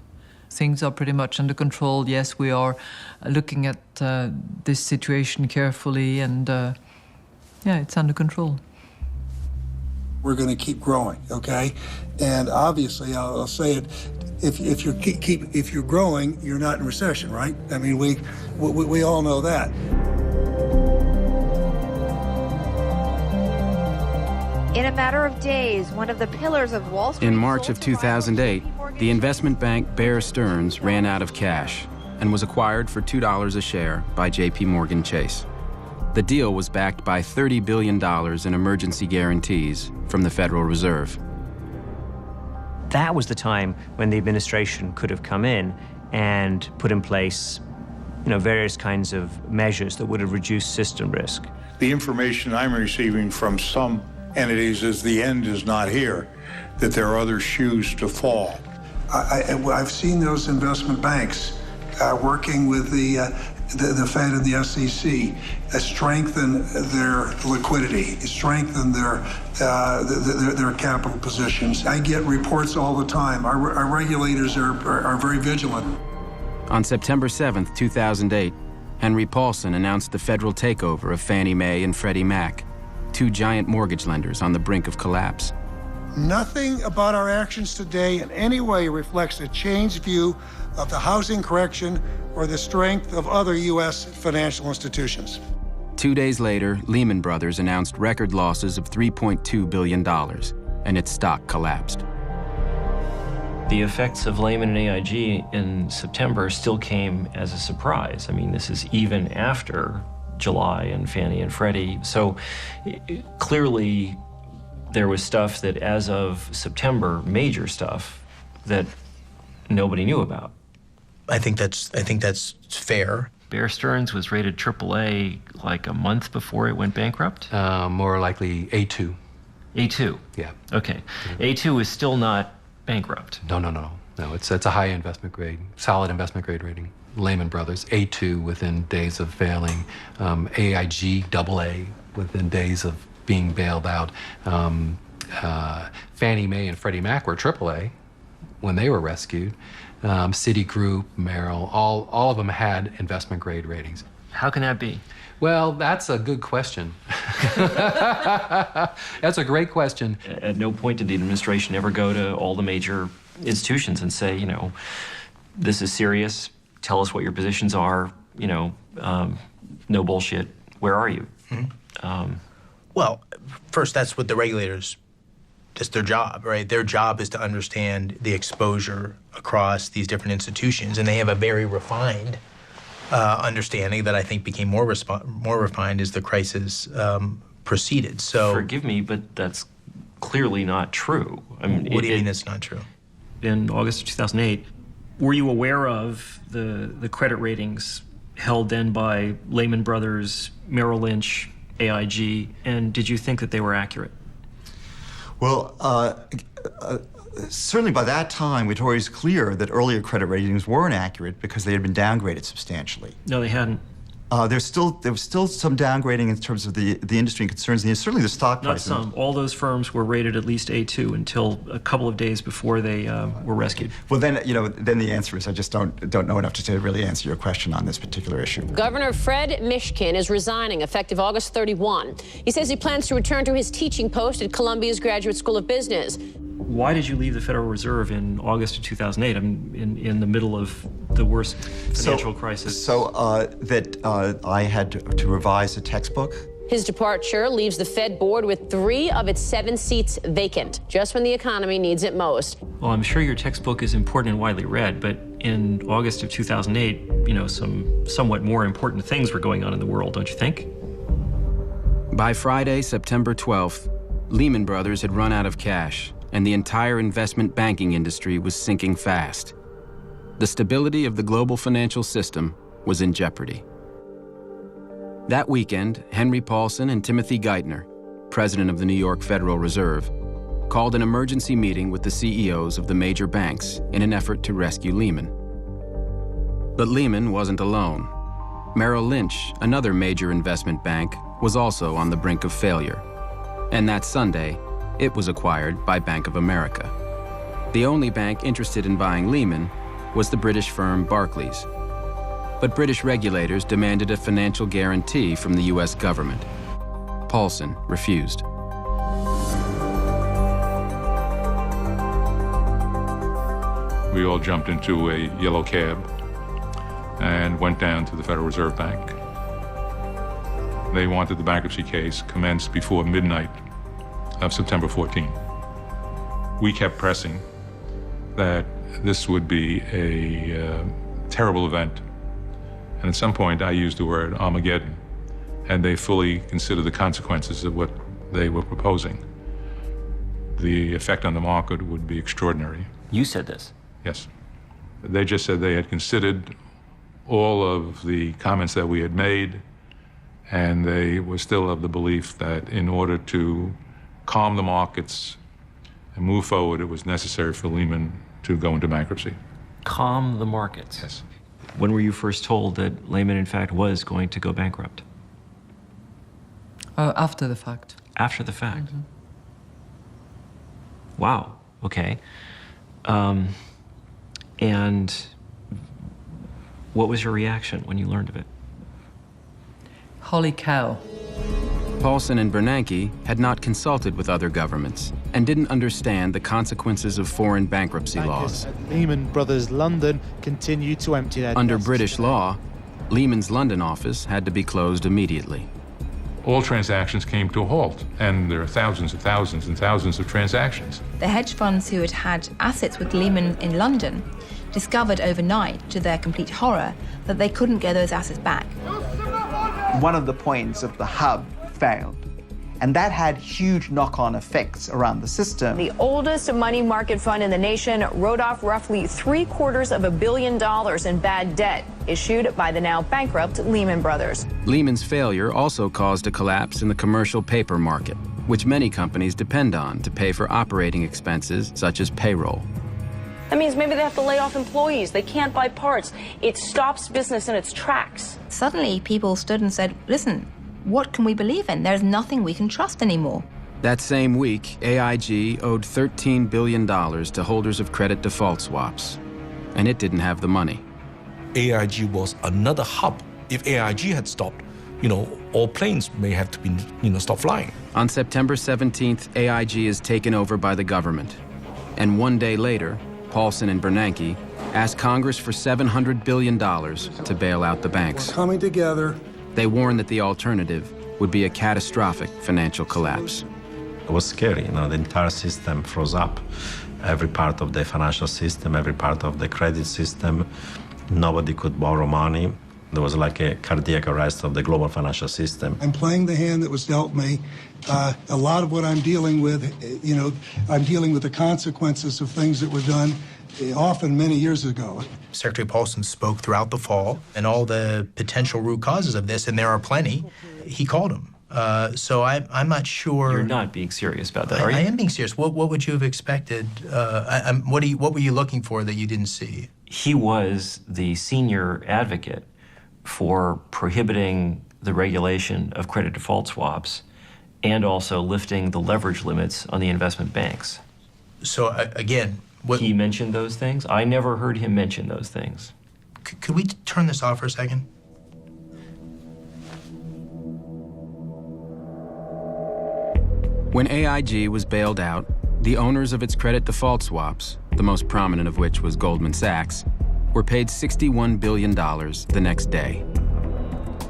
things are pretty much under control. Yes, we are looking at this situation carefully, and yeah, it's under control. We're going to keep growing, okay? And obviously, I'll say it, if you're growing, you're not in recession, right? I mean, we all know that. In a matter of days, one of the pillars of Wall Street... In March of 2008, the investment bank Bear Stearns ran out of cash and was acquired for $2 a share by J.P. Morgan Chase. The deal was backed by $30 billion in emergency guarantees from the Federal Reserve. That was the time when the administration could have come in and put in place, various kinds of measures that would have reduced system risk. The information I'm receiving from some entities is the end is not here, that there are other shoes to fall. I've seen those investment banks working with the Fed and the SEC strengthen their liquidity, strengthen their capital positions. I get reports all the time. Our regulators are very vigilant. On September 7th, 2008, Henry Paulson announced the federal takeover of Fannie Mae and Freddie Mac, two giant mortgage lenders on the brink of collapse. Nothing about our actions today in any way reflects a changed view of the housing correction or the strength of other U.S. financial institutions. 2 days later, Lehman Brothers announced record losses of $3.2 billion, and its stock collapsed. The effects of Lehman and AIG in September still came as a surprise. I mean, this is even after July and Fannie and Freddie. So clearly there was stuff that as of September, major stuff that nobody knew about. I think that's fair. Bear Stearns was rated AAA like a month before it went bankrupt? More likely A2. A2? Yeah. Okay. A2 is still not bankrupt. No, it's a high investment grade, solid investment grade rating. Lehman Brothers, A2 within days of failing, AIG, AA within days of being bailed out. Fannie Mae and Freddie Mac were AAA when they were rescued. Citigroup, Merrill, all of them had investment grade ratings. How can that be? Well, that's a good question. That's a great question. At no point did the administration ever go to all the major institutions and say, this is serious. Tell us what your positions are, no bullshit. Where are you? Mm-hmm. Well, first, that's what the regulators, that's their job, right? Their job is to understand the exposure across these different institutions, and they have a very refined understanding that I think became more refined as the crisis proceeded. So, forgive me, but that's clearly not true. I mean, what do you mean it's not true? In August of 2008, were you aware of the credit ratings held then by Lehman Brothers, Merrill Lynch, AIG, and did you think that they were accurate? Well, certainly by that time, it was always clear that earlier credit ratings weren't accurate because they had been downgraded substantially. No, they hadn't. There was still some downgrading in terms of the industry and concerns, and certainly the stock prices. Not some. All those firms were rated at least A2 until a couple of days before they were rescued. Well, then the answer is I just don't know enough to really answer your question on this particular issue. Governor Fred Mishkin is resigning effective August 31. He says he plans to return to his teaching post at Columbia's Graduate School of Business. Why did you leave the Federal Reserve in August of 2008? I mean, in the middle of the worst financial crisis. I had to revise a textbook. His departure leaves the Fed board with 3 of its 7 seats vacant, just when the economy needs it most. Well, I'm sure your textbook is important and widely read, but in August of 2008, some somewhat more important things were going on in the world, don't you think? By Friday, September 12th, Lehman Brothers had run out of cash, and the entire investment banking industry was sinking fast. The stability of the global financial system was in jeopardy. That weekend, Henry Paulson and Timothy Geithner, president of the New York Federal Reserve, called an emergency meeting with the CEOs of the major banks in an effort to rescue Lehman. But Lehman wasn't alone. Merrill Lynch, another major investment bank, was also on the brink of failure. And that Sunday, it was acquired by Bank of America. The only bank interested in buying Lehman was the British firm Barclays. But British regulators demanded a financial guarantee from the U.S. government. Paulson refused. We all jumped into a yellow cab and went down to the Federal Reserve Bank. They wanted the bankruptcy case commenced before midnight of September 14. We kept pressing that this would be a terrible event. And at some point, I used the word Armageddon, and they fully considered the consequences of what they were proposing. The effect on the market would be extraordinary. You said this? Yes. They just said they had considered all of the comments that we had made, and they were still of the belief that in order to calm the markets and move forward, it was necessary for Lehman to go into bankruptcy. Calm the markets? Yes. When were you first told that Lehman, in fact, was going to go bankrupt? After the fact. After the fact? Mm-hmm. Wow, okay. And what was your reaction when you learned of it? Holy cow. Paulson and Bernanke had not consulted with other governments and didn't understand the consequences of foreign bankruptcy laws. At Lehman Brothers London continued to empty their Under desks. British law, Lehman's London office had to be closed immediately. All transactions came to a halt, and there are thousands and thousands and thousands of transactions. The hedge funds who had had assets with Lehman in London discovered overnight, to their complete horror, that they couldn't get those assets back. One of the points of the hub failed, and that had huge knock-on effects around the system. The oldest money market fund in the nation wrote off roughly $750 million in bad debt issued by the now bankrupt Lehman Brothers. Lehman's failure also caused a collapse in the commercial paper market, which many companies depend on to pay for operating expenses such as payroll. That means maybe they have to lay off employees. They can't buy parts. It stops business in its tracks. Suddenly, people stood and said, listen, what can we believe in? There's nothing we can trust anymore. That same week, AIG owed $13 billion to holders of credit default swaps, and it didn't have the money. AIG was another hub. If AIG had stopped, all planes may have to be, stop flying. On September 17th, AIG is taken over by the government. And one day later, Paulson and Bernanke asked Congress for $700 billion to bail out the banks. We're coming together. They warned that the alternative would be a catastrophic financial collapse. It was scary, the entire system froze up. Every part of the financial system, every part of the credit system, nobody could borrow money. There was like a cardiac arrest of the global financial system. I'm playing the hand that was dealt me. A lot of what I'm dealing with, I'm dealing with the consequences of things that were done often many years ago. Secretary Paulson spoke throughout the fall and all the potential root causes of this, and there are plenty. He called him. So I'm not sure. You're not being serious about that, are you? I am being serious. What would you have expected? What were you looking for that you didn't see? He was the senior advocate for prohibiting the regulation of credit default swaps and also lifting the leverage limits on the investment banks. So again, he mentioned those things? I never heard him mention those things. Could we turn this off for a second? When AIG was bailed out, the owners of its credit default swaps, the most prominent of which was Goldman Sachs, were paid $61 billion the next day.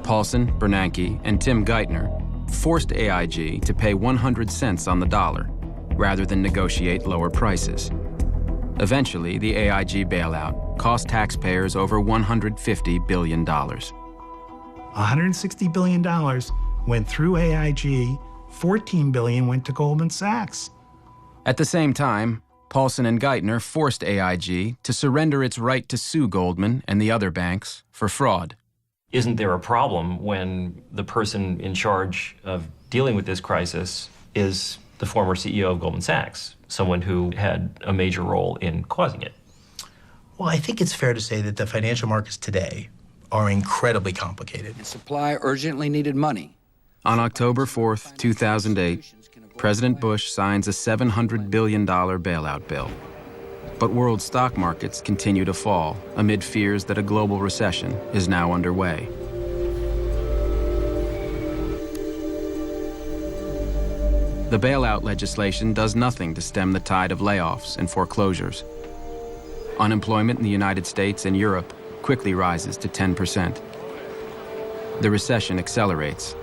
Paulson, Bernanke, and Tim Geithner forced AIG to pay 100 cents on the dollar rather than negotiate lower prices. Eventually, the AIG bailout cost taxpayers over $150 billion. $160 billion went through AIG, $14 billion went to Goldman Sachs. At the same time, Paulson and Geithner forced AIG to surrender its right to sue Goldman and the other banks for fraud. Isn't there a problem when the person in charge of dealing with this crisis is the former CEO of Goldman Sachs, someone who had a major role in causing it? Well, I think it's fair to say that the financial markets today are incredibly complicated. Supply urgently needed money. On October 4th, 2008, President Bush signs a $700 billion bailout bill. But world stock markets continue to fall amid fears that a global recession is now underway. The bailout legislation does nothing to stem the tide of layoffs and foreclosures. Unemployment in the United States and Europe quickly rises to 10%. The recession accelerates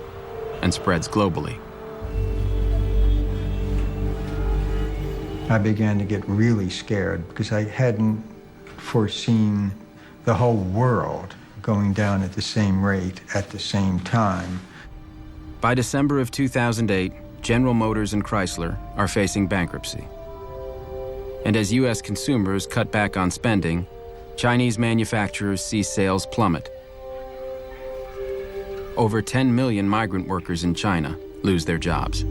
and spreads globally. I began to get really scared because I hadn't foreseen the whole world going down at the same rate at the same time. By December of 2008, General Motors and Chrysler are facing bankruptcy. And as U.S. consumers cut back on spending, Chinese manufacturers see sales plummet. Over 10 million migrant workers in China lose their jobs.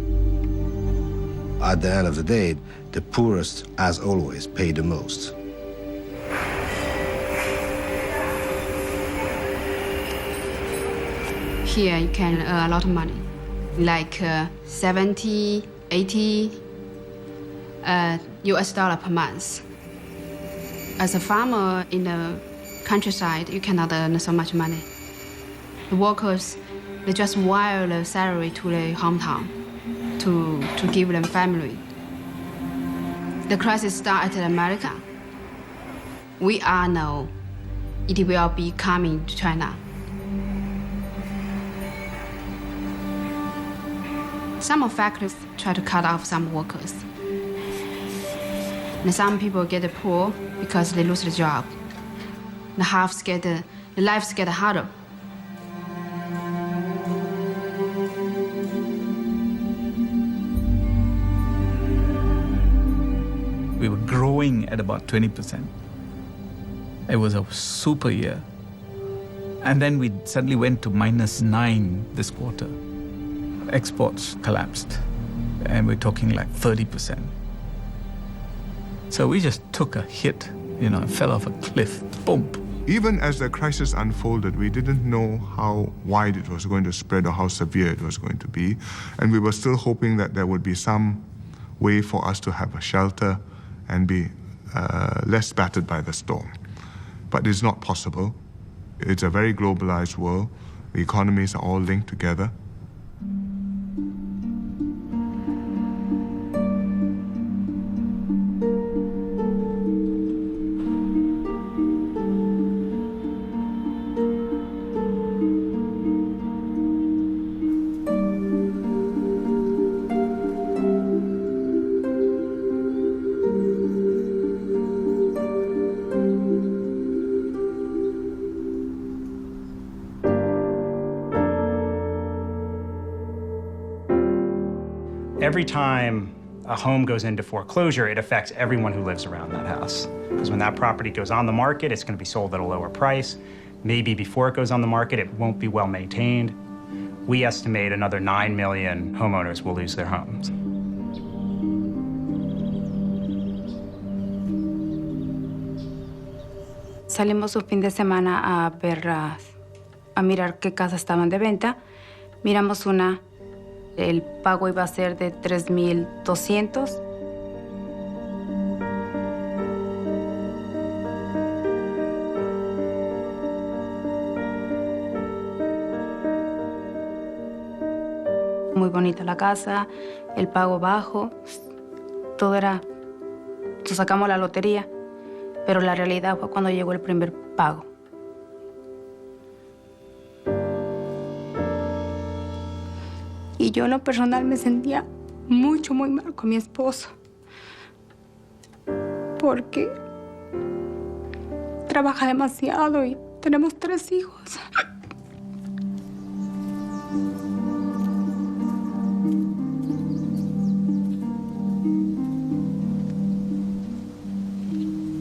At the end of the day, the poorest, as always, pay the most. Here you can earn a lot of money, like 70, 80 US dollar per month. As a farmer in the countryside, you cannot earn so much money. The workers, they just wire the salary to the hometown to give them family. The crisis started in America. We all know it will be coming to China. Some factories try to cut off some workers. And some people get poor because they lose their job. The lives get harder. We were growing at about 20%. It was a super year. And then we suddenly went to -9 this quarter. Exports collapsed, and we're talking like 30%. So we just took a hit, fell off a cliff, boom. Even as the crisis unfolded, we didn't know how wide it was going to spread or how severe it was going to be. And we were still hoping that there would be some way for us to have a shelter and be less battered by the storm. But it's not possible. It's a very globalized world. The economies are all linked together. Every time a home goes into foreclosure, it affects everyone who lives around that house. Because when that property goes on the market, it's going to be sold at a lower price. Maybe before it goes on the market, it won't be well maintained. We estimate another 9 million homeowners will lose their homes. Salimos un fin de semana a mirar qué casas estaban de venta. Miramos una. El pago iba a ser de $3,200. Muy bonita la casa, el pago bajo, todo era... Sacamos la lotería, pero la realidad fue cuando llegó el primer pago. Y yo en lo personal me sentía muy mal con mi esposo. Porque trabaja demasiado y tenemos 3 hijos.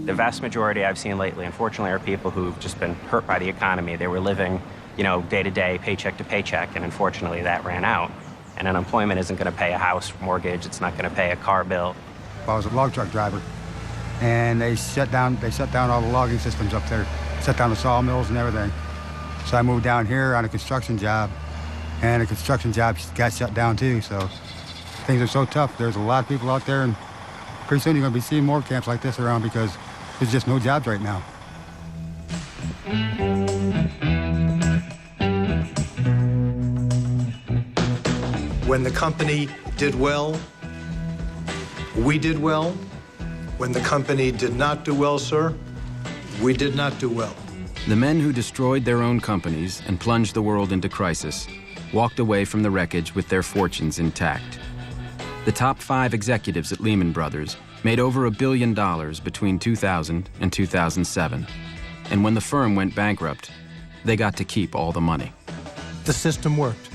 The vast majority I've seen lately, unfortunately, are people who've just been hurt by the economy. They were living, day to day, paycheck to paycheck, and unfortunately that ran out. And unemployment isn't going to pay a house mortgage. It's not going to pay a car bill. I was a log truck driver, and they shut down all the logging systems up there, shut down the sawmills and everything. So I moved down here on a construction job, and the construction job got shut down too. So things are so tough. There's a lot of people out there, and Pretty soon you're going to be seeing more camps like this around because there's just no jobs right now. When the company did well, we did well. When the company did not do well, sir, we did not do well. The men who destroyed their own companies and plunged the world into crisis walked away from the wreckage with their fortunes intact. The top 5 executives at Lehman Brothers made over $1 billion between 2000 and 2007. And when the firm went bankrupt, they got to keep all the money. The system worked.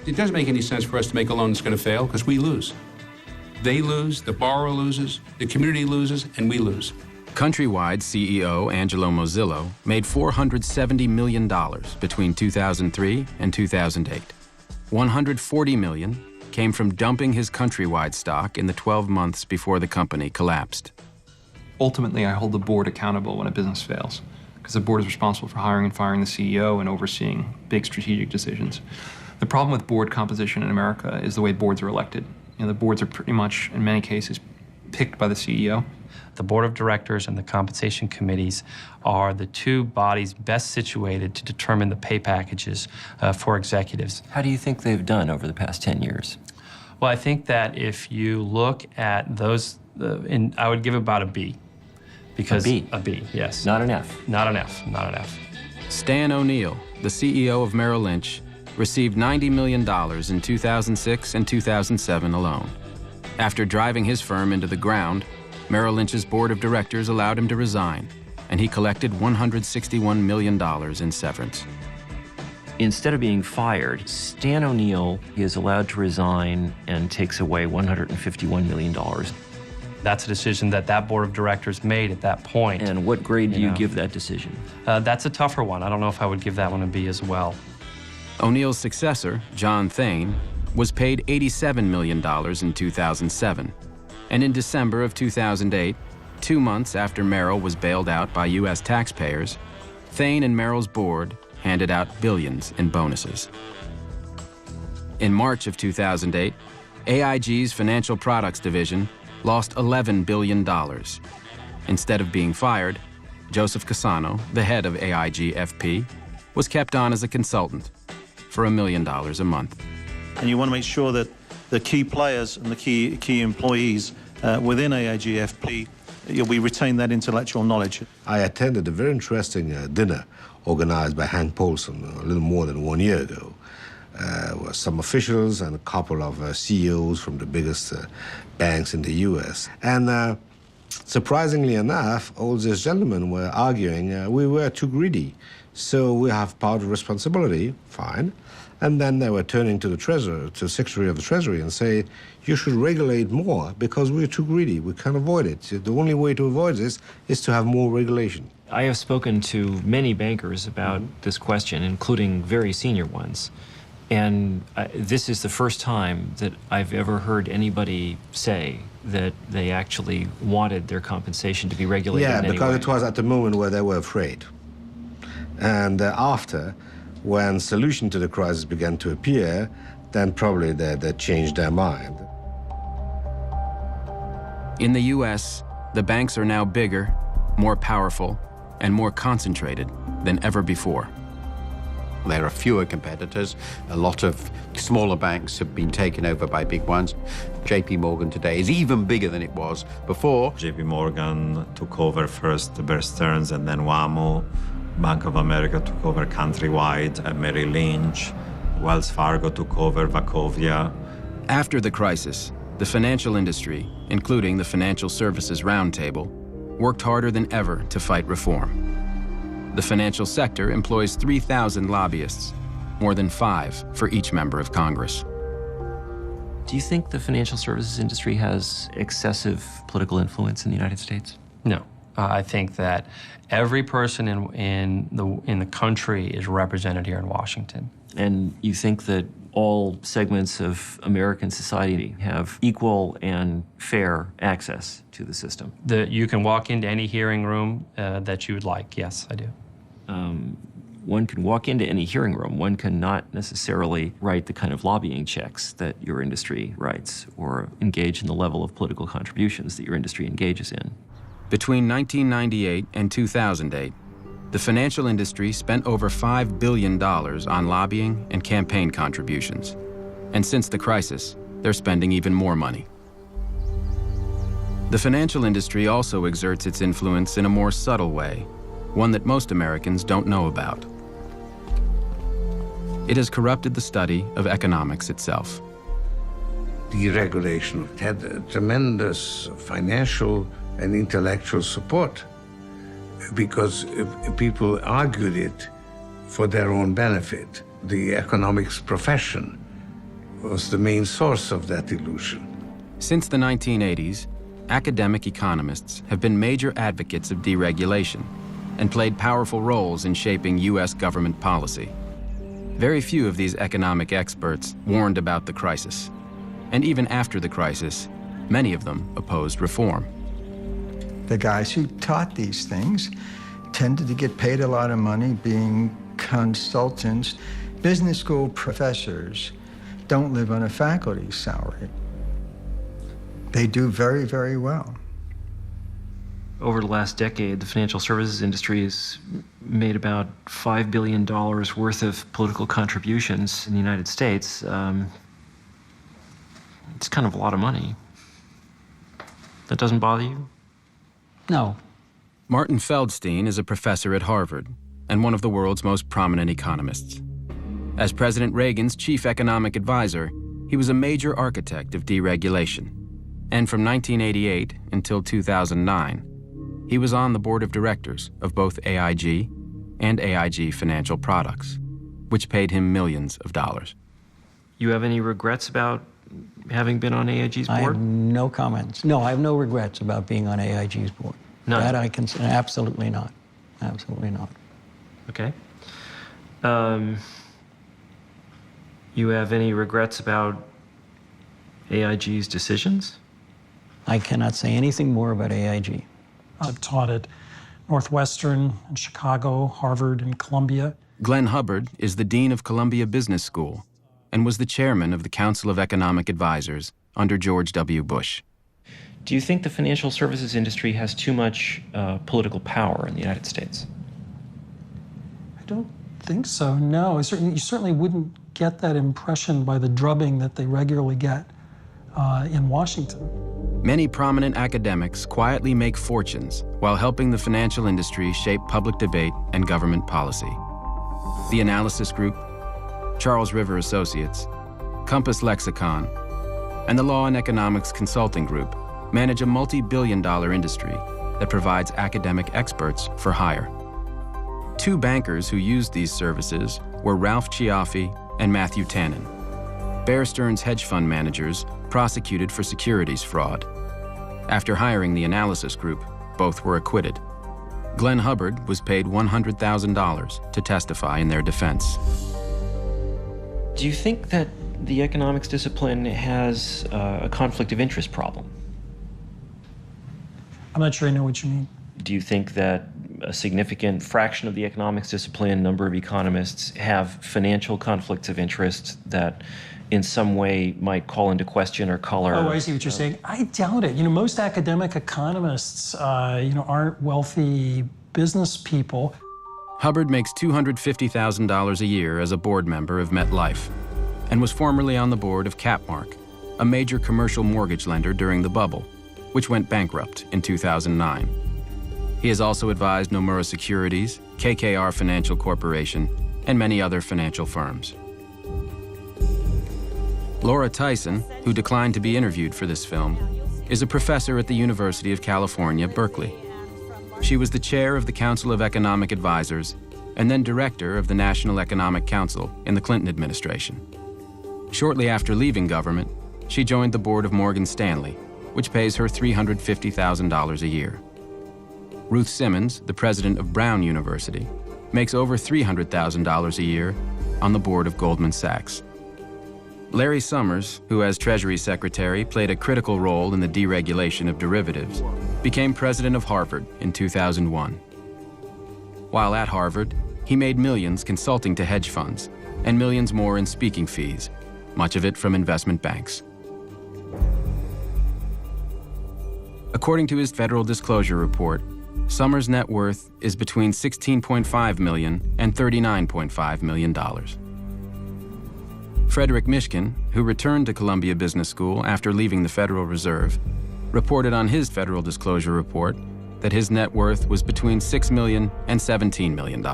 It doesn't make any sense for us to make a loan that's going to fail because we lose. They lose, the borrower loses, the community loses, and we lose. Countrywide CEO Angelo Mozillo made $470 million between 2003 and 2008. $140 million came from dumping his Countrywide stock in the 12 months before the company collapsed. Ultimately, I hold the board accountable when a business fails, because the board is responsible for hiring and firing the CEO and overseeing big strategic decisions. The problem with board composition in America is the way boards are elected. You know, the boards are pretty much, in many cases, picked by the CEO. The board of directors and the compensation committees are the two bodies best situated to determine the pay packages for executives. How do you think they've done over the past 10 years? Well, I think that if you look at those, I would give about a B. Because A B? A B, yes. Not an F? Not an F, not an F. Stan O'Neill, the CEO of Merrill Lynch, received $90 million in 2006 and 2007 alone. After driving his firm into the ground, Merrill Lynch's board of directors allowed him to resign, and he collected $161 million in severance. Instead of being fired, Stan O'Neill is allowed to resign and takes away $151 million. That's a decision that that board of directors made at that point. And what grade do you give that decision? That's a tougher one. I don't know if I would give that one a B as well. O'Neill's successor, John Thain, was paid $87 million in 2007. And in December of 2008, 2 months after Merrill was bailed out by U.S. taxpayers, Thain and Merrill's board handed out billions in bonuses. In March of 2008, AIG's Financial Products Division lost $11 billion. Instead of being fired, Joseph Cassano, the head of AIG FP, was kept on as a consultant for $1 million a month. And you want to make sure that the key players and the key employees within AIG FP, we retain that intellectual knowledge. I attended a very interesting dinner organized by Hank Paulson a little more than 1 year ago. With some officials and a couple of CEOs from the biggest banks in the US. And surprisingly enough, all these gentlemen were arguing we were too greedy. So we have part of responsibility, fine. And then they were turning to the Treasurer, to the Secretary of the Treasury, and say, you should regulate more because we're too greedy. We can't avoid it. The only way to avoid this is to have more regulation. I have spoken to many bankers about this question, including very senior ones. And this is the first time that I've ever heard anybody say that they actually wanted their compensation to be regulated in any because way. it was at the moment where they were afraid. And after, when solution to the crisis began to appear, then probably they changed their mind. In the U.S., the banks are now bigger, more powerful, and more concentrated than ever before. There are fewer competitors. A lot of smaller banks have been taken over by big ones. JP Morgan today is even bigger than it was before. JP Morgan took over first Bear Stearns and then WaMu. Bank of America took over Countrywide and Merrill Lynch. Wells Fargo took over Wachovia. After the crisis, the financial industry, including the Financial Services Roundtable, worked harder than ever to fight reform. The financial sector employs 3,000 lobbyists, more than 5 for each member of Congress. Do you think the financial services industry has excessive political influence in the United States? No. I think that every person in the country is represented here in Washington. And you think that all segments of American society have equal and fair access to the system? You can walk into any hearing room that you would like. Yes, I do. One can walk into any hearing room. One cannot necessarily write the kind of lobbying checks that your industry writes or engage in the level of political contributions that your industry engages in. Between 1998 and 2008, the financial industry spent over $5 billion on lobbying and campaign contributions. And since the crisis, they're spending even more money. The financial industry also exerts its influence in a more subtle way, one that most Americans don't know about. It has corrupted the study of economics itself. Deregulation had a tremendous financial and intellectual support because people argued it for their own benefit. The economics profession was the main source of that illusion. Since the 1980s, academic economists have been major advocates of deregulation and played powerful roles in shaping U.S. government policy. Very few of these economic experts warned about the crisis. And even after the crisis, many of them opposed reform. The guys who taught these things tended to get paid a lot of money being consultants. Business school professors don't live on a faculty salary. They do very, very well. Over the last decade, the financial services industry has made about $5 billion worth of political contributions in the United States. It's kind of a lot of money. That doesn't bother you? No. Martin Feldstein is a professor at Harvard and one of the world's most prominent economists. As President Reagan's chief economic advisor, he was a major architect of deregulation. And from 1988 until 2009, he was on the board of directors of both AIG and AIG Financial Products, which paid him millions of dollars. You have any regrets about having been on AIG's board? I have no comments. No, I have no regrets about being on AIG's board. None? That I can say, absolutely not. Absolutely not. Okay. You have any regrets about AIG's decisions? I cannot say anything more about AIG. I've taught at Northwestern and Chicago, Harvard, and Columbia. Glenn Hubbard is the dean of Columbia Business School and was the chairman of the Council of Economic Advisors under George W. Bush. Do you think the financial services industry has too much political power in the United States? I don't think so, no. You certainly wouldn't get that impression by the drubbing that they regularly get in Washington. Many prominent academics quietly make fortunes while helping the financial industry shape public debate and government policy. The Analysis Group, Charles River Associates, Compass Lexicon, and the Law and Economics Consulting Group manage a multi-billion-dollar industry that provides academic experts for hire. Two bankers who used these services were Ralph Ciaffi and Matthew Tannen, Bear Stearns hedge fund managers prosecuted for securities fraud. After hiring the Analysis Group, both were acquitted. Glenn Hubbard was paid $100,000 to testify in their defense. Do you think that the economics discipline has a conflict of interest problem? I'm not sure I know what you mean. Do you think that a significant fraction of the economics discipline, number of economists, have financial conflicts of interest that in some way might call into question or color? Oh, I see what you're saying. I doubt it. Most academic economists, aren't wealthy business people. Hubbard makes $250,000 a year as a board member of MetLife and was formerly on the board of Capmark, a major commercial mortgage lender during the bubble, which went bankrupt in 2009. He has also advised Nomura Securities, KKR Financial Corporation, and many other financial firms. Laura Tyson, who declined to be interviewed for this film, is a professor at the University of California, Berkeley. She was the chair of the Council of Economic Advisors and then director of the National Economic Council in the Clinton administration. Shortly after leaving government, she joined the board of Morgan Stanley, which pays her $350,000 a year. Ruth Simmons, the president of Brown University, makes over $300,000 a year on the board of Goldman Sachs. Larry Summers, who as Treasury Secretary played a critical role in the deregulation of derivatives, became president of Harvard in 2001. While at Harvard, he made millions consulting to hedge funds and millions more in speaking fees, much of it from investment banks. According to his federal disclosure report, Summers' net worth is between $16.5 million and $39.5 million. Frederick Mishkin, who returned to Columbia Business School after leaving the Federal Reserve, reported on his federal disclosure report that his net worth was between $6 million and $17 million.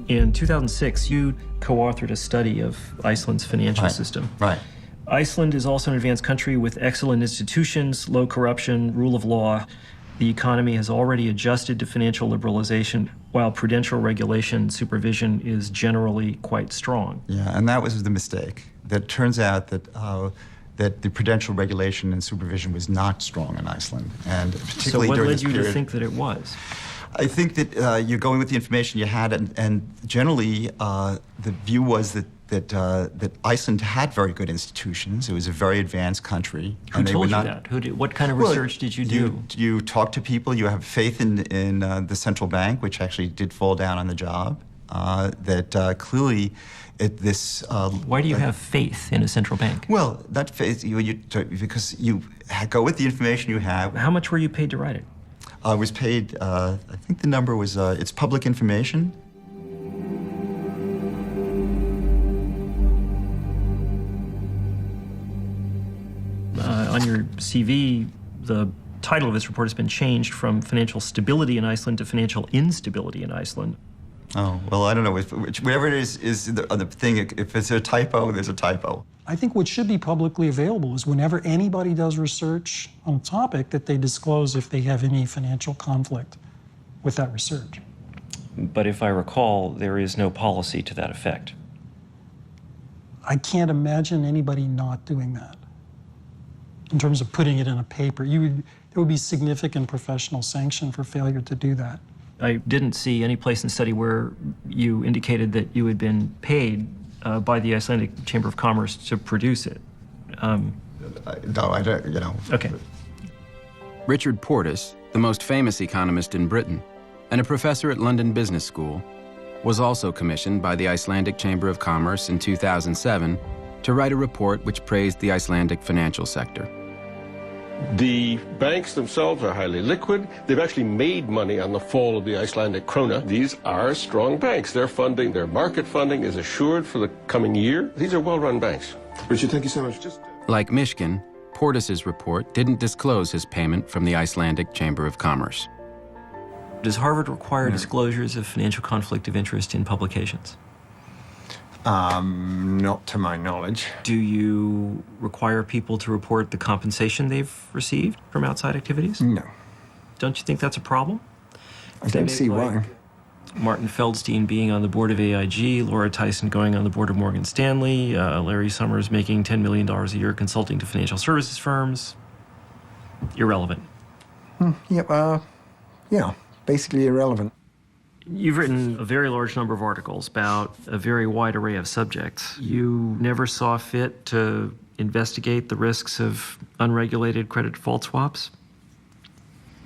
In 2006, you co-authored a study of Iceland's financial system. Right. Iceland is also an advanced country with excellent institutions, low corruption, rule of law. The economy has already adjusted to financial liberalization, while prudential regulation supervision is generally quite strong. Yeah, and that was the mistake. That turns out that that the prudential regulation and supervision was not strong in Iceland, and particularly during this period. So what led you to think that it was? I think that you're going with the information you had, and generally the view was that Iceland had very good institutions. It was a very advanced country. Who told you that? What kind of research did you do? You talk to people. You have faith in the central bank, which actually did fall down on the job. Clearly, Why do you have faith in a central bank? Well, that faith because you go with the information you have. How much were you paid to write it? I was paid. I think the number was. It's public information. On your CV, the title of this report has been changed from Financial Stability in Iceland to Financial Instability in Iceland. Oh, well, I don't know. Whatever it is the thing. If it's a typo, there's a typo. I think what should be publicly available is whenever anybody does research on a topic that they disclose if they have any financial conflict with that research. But if I recall, there is no policy to that effect. I can't imagine anybody not doing that. In terms of putting it in a paper, there would be significant professional sanction for failure to do that. I didn't see any place in the study where you indicated that you had been paid by the Icelandic Chamber of Commerce to produce it. No, I don't, Okay. Richard Portis, the most famous economist in Britain and a professor at London Business School, was also commissioned by the Icelandic Chamber of Commerce in 2007 to write a report which praised the Icelandic financial sector. The banks themselves are highly liquid. They've actually made money on the fall of the Icelandic krona. These are strong banks. Their funding, their market funding is assured for the coming year. These are well-run banks. Richard, thank you so much. Like Mishkin, Portis's report didn't disclose his payment from the Icelandic Chamber of Commerce. Does Harvard require disclosures of financial conflict of interest in publications? Not to my knowledge. Do you require people to report the compensation they've received from outside activities? No. Don't you think that's a problem? I don't see why. Martin Feldstein being on the board of AIG, Laura Tyson going on the board of Morgan Stanley, Larry Summers making $10 million a year consulting to financial services firms. Irrelevant. Yeah, basically irrelevant. You've written a very large number of articles about a very wide array of subjects. You never saw fit to investigate the risks of unregulated credit default swaps?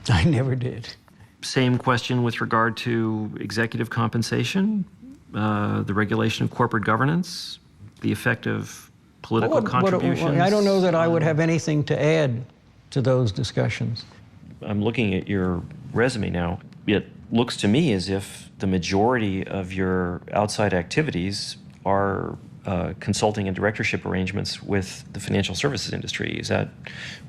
I never did. Same question with regard to executive compensation, the regulation of corporate governance, the effect of political contributions. I don't know that I would have anything to add to those discussions. I'm looking at your resume now. It looks to me as if the majority of your outside activities are consulting and directorship arrangements with the financial services industry.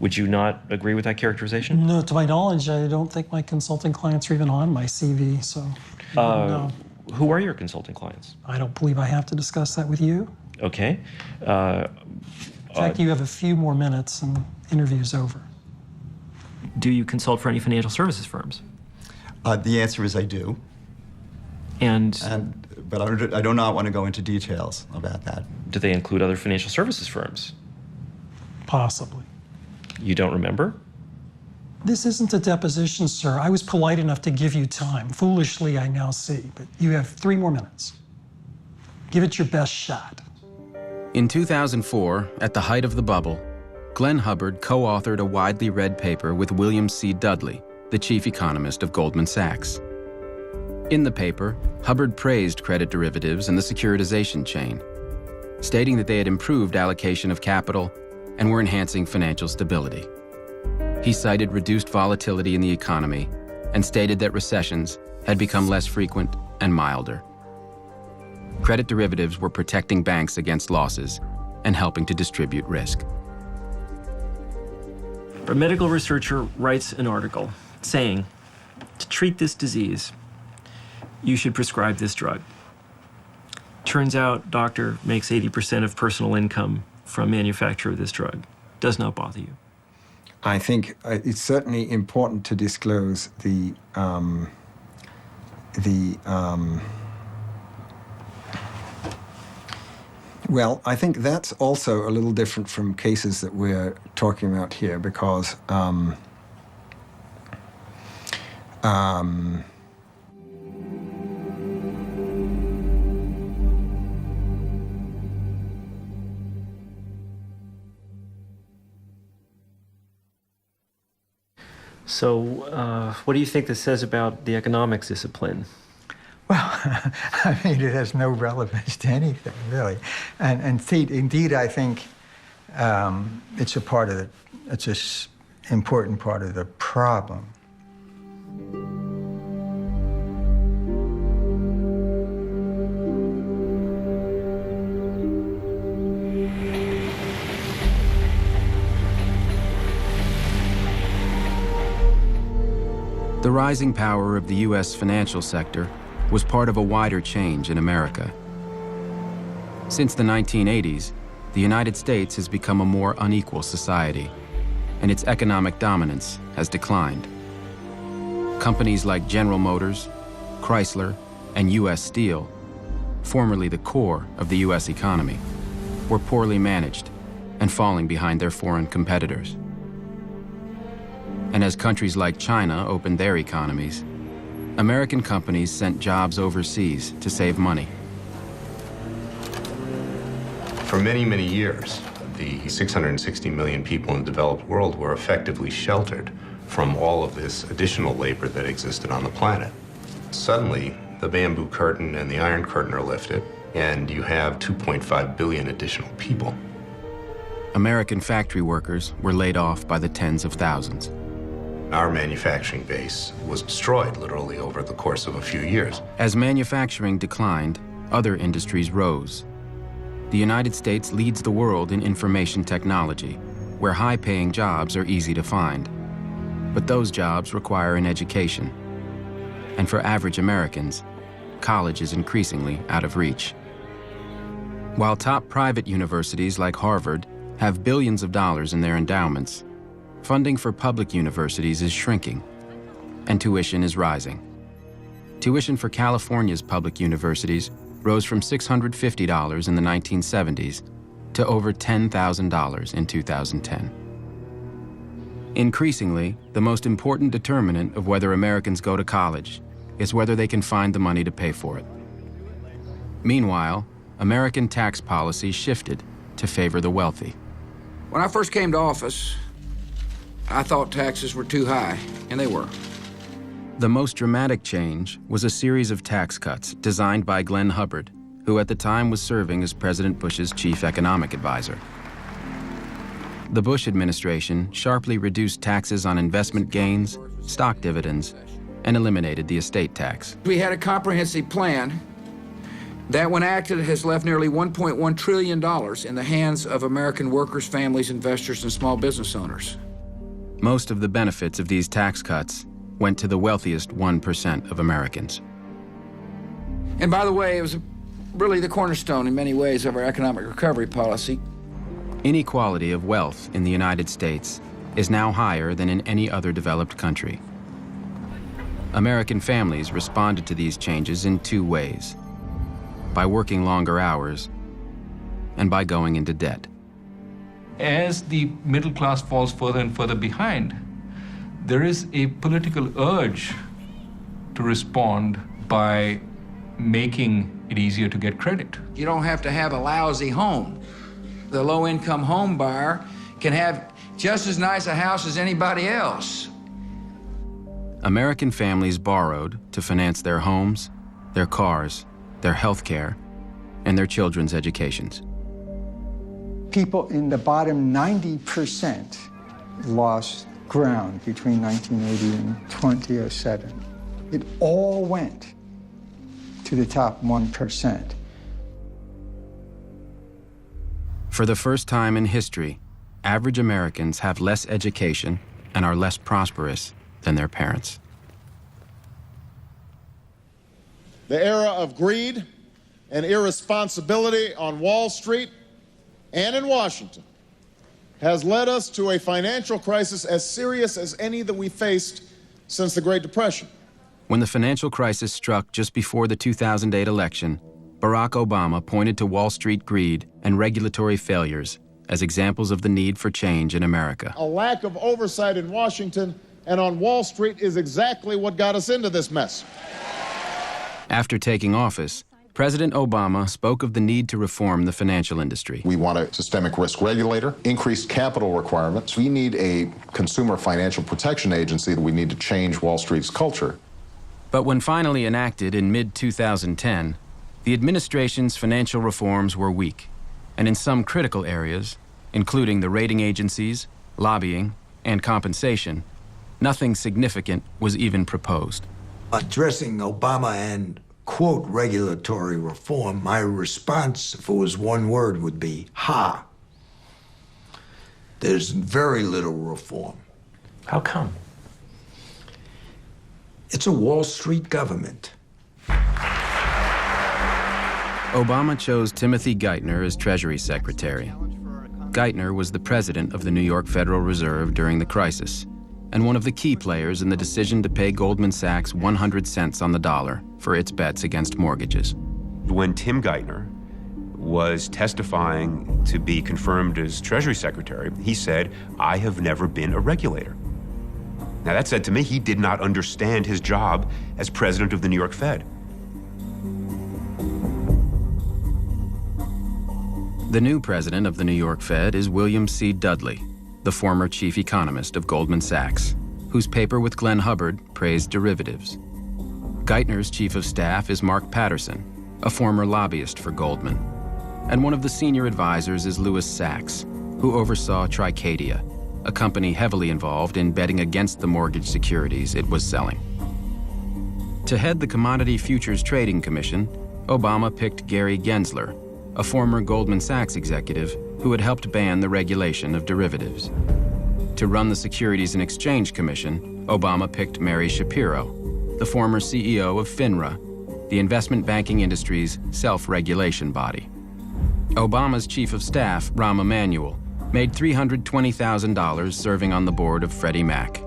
Would you not agree with that characterization? No, to my knowledge, I don't think my consulting clients are even on my CV, so no. Who are your consulting clients? I don't believe I have to discuss that with you. Okay. In fact, you have a few more minutes and interview's over. Do you consult for any financial services firms? The answer is I do. But I do not want to go into details about that. Do they include other financial services firms? Possibly. You don't remember? This isn't a deposition, sir. I was polite enough to give you time. Foolishly, I now see, but you have 3 more minutes. Give it your best shot. In 2004, at the height of the bubble, Glenn Hubbard co-authored a widely read paper with William C. Dudley, the chief economist of Goldman Sachs. In the paper, Hubbard praised credit derivatives and the securitization chain, stating that they had improved allocation of capital and were enhancing financial stability. He cited reduced volatility in the economy and stated that recessions had become less frequent and milder. Credit derivatives were protecting banks against losses and helping to distribute risk. A medical researcher writes an article saying, to treat this disease, you should prescribe this drug. Turns out doctor makes 80% of personal income from manufacture of this drug. Does not bother you. I think it's certainly important to disclose well, I think that's also a little different from cases that we're talking about here because So what do you think this says about the economics discipline? Well, I mean, it has no relevance to anything, really. And indeed, I think it's a part of the, it's an important part of the problem. The rising power of the U.S. financial sector was part of a wider change in America. Since the 1980s, the United States has become a more unequal society, and its economic dominance has declined. Companies like General Motors, Chrysler, and U.S. Steel, formerly the core of the U.S. economy, were poorly managed and falling behind their foreign competitors. And as countries like China opened their economies, American companies sent jobs overseas to save money. For many, many years, the 660 million people in the developed world were effectively sheltered from all of this additional labor that existed on the planet. Suddenly, the bamboo curtain and the iron curtain are lifted, and you have 2.5 billion additional people. American factory workers were laid off by the tens of thousands. Our manufacturing base was destroyed literally over the course of a few years. As manufacturing declined, other industries rose. The United States leads the world in information technology, where high-paying jobs are easy to find. But those jobs require an education. And for average Americans, college is increasingly out of reach. While top private universities like Harvard have billions of dollars in their endowments, funding for public universities is shrinking, and tuition is rising. Tuition for California's public universities rose from $650 in the 1970s to over $10,000 in 2010. Increasingly, the most important determinant of whether Americans go to college is whether they can find the money to pay for it. Meanwhile, American tax policy shifted to favor the wealthy. When I first came to office, I thought taxes were too high, and they were. The most dramatic change was a series of tax cuts designed by Glenn Hubbard, who at the time was serving as President Bush's chief economic advisor. The Bush administration sharply reduced taxes on investment gains, stock dividends, and eliminated the estate tax. We had a comprehensive plan that, when acted, has left nearly $1.1 trillion in the hands of American workers, families, investors, and small business owners. Most of the benefits of these tax cuts went to the wealthiest 1% of Americans. And by the way, it was really the cornerstone in many ways of our economic recovery policy. Inequality of wealth in the United States is now higher than in any other developed country. American families responded to these changes in two ways: by working longer hours and by going into debt. As the middle class falls further and further behind, there is a political urge to respond by making it easier to get credit. You don't have to have a lousy home. The low-income home buyer can have just as nice a house as anybody else. American families borrowed to finance their homes, their cars, their health care, and their children's educations. People in the bottom 90% lost ground between 1980 and 2007. It all went to the top 1%. For the first time in history, average Americans have less education and are less prosperous than their parents. The era of greed and irresponsibility on Wall Street and in Washington has led us to a financial crisis as serious as any that we faced since the Great Depression. When the financial crisis struck just before the 2008 election, Barack Obama pointed to Wall Street greed and regulatory failures as examples of the need for change in America. A lack of oversight in Washington and on Wall Street is exactly what got us into this mess. After taking office, President Obama spoke of the need to reform the financial industry. We want a systemic risk regulator, increased capital requirements. We need a consumer financial protection agency. We need to change Wall Street's culture. But when finally enacted in mid-2010, the administration's financial reforms were weak, and in some critical areas, including the rating agencies, lobbying, and compensation, nothing significant was even proposed. Addressing Obama and, quote, regulatory reform, my response, if it was one word, would be, ha. There's very little reform. How come? It's a Wall Street government. Obama chose Timothy Geithner as Treasury Secretary. Geithner was the president of the New York Federal Reserve during the crisis, and one of the key players in the decision to pay Goldman Sachs 100 cents on the dollar for its bets against mortgages. When Tim Geithner was testifying to be confirmed as Treasury Secretary, he said, "I have never been a regulator." Now that said to me, he did not understand his job as president of the New York Fed. The new president of the New York Fed is William C. Dudley, the former chief economist of Goldman Sachs, whose paper with Glenn Hubbard praised derivatives. Geithner's chief of staff is Mark Patterson, a former lobbyist for Goldman. And one of the senior advisors is Louis Sachs, who oversaw Tricadia, a company heavily involved in betting against the mortgage securities it was selling. To head the Commodity Futures Trading Commission, Obama picked Gary Gensler, a former Goldman Sachs executive who had helped ban the regulation of derivatives. To run the Securities and Exchange Commission, Obama picked Mary Shapiro, the former CEO of FINRA, the investment banking industry's self-regulation body. Obama's chief of staff, Rahm Emanuel, made $320,000 serving on the board of Freddie Mac.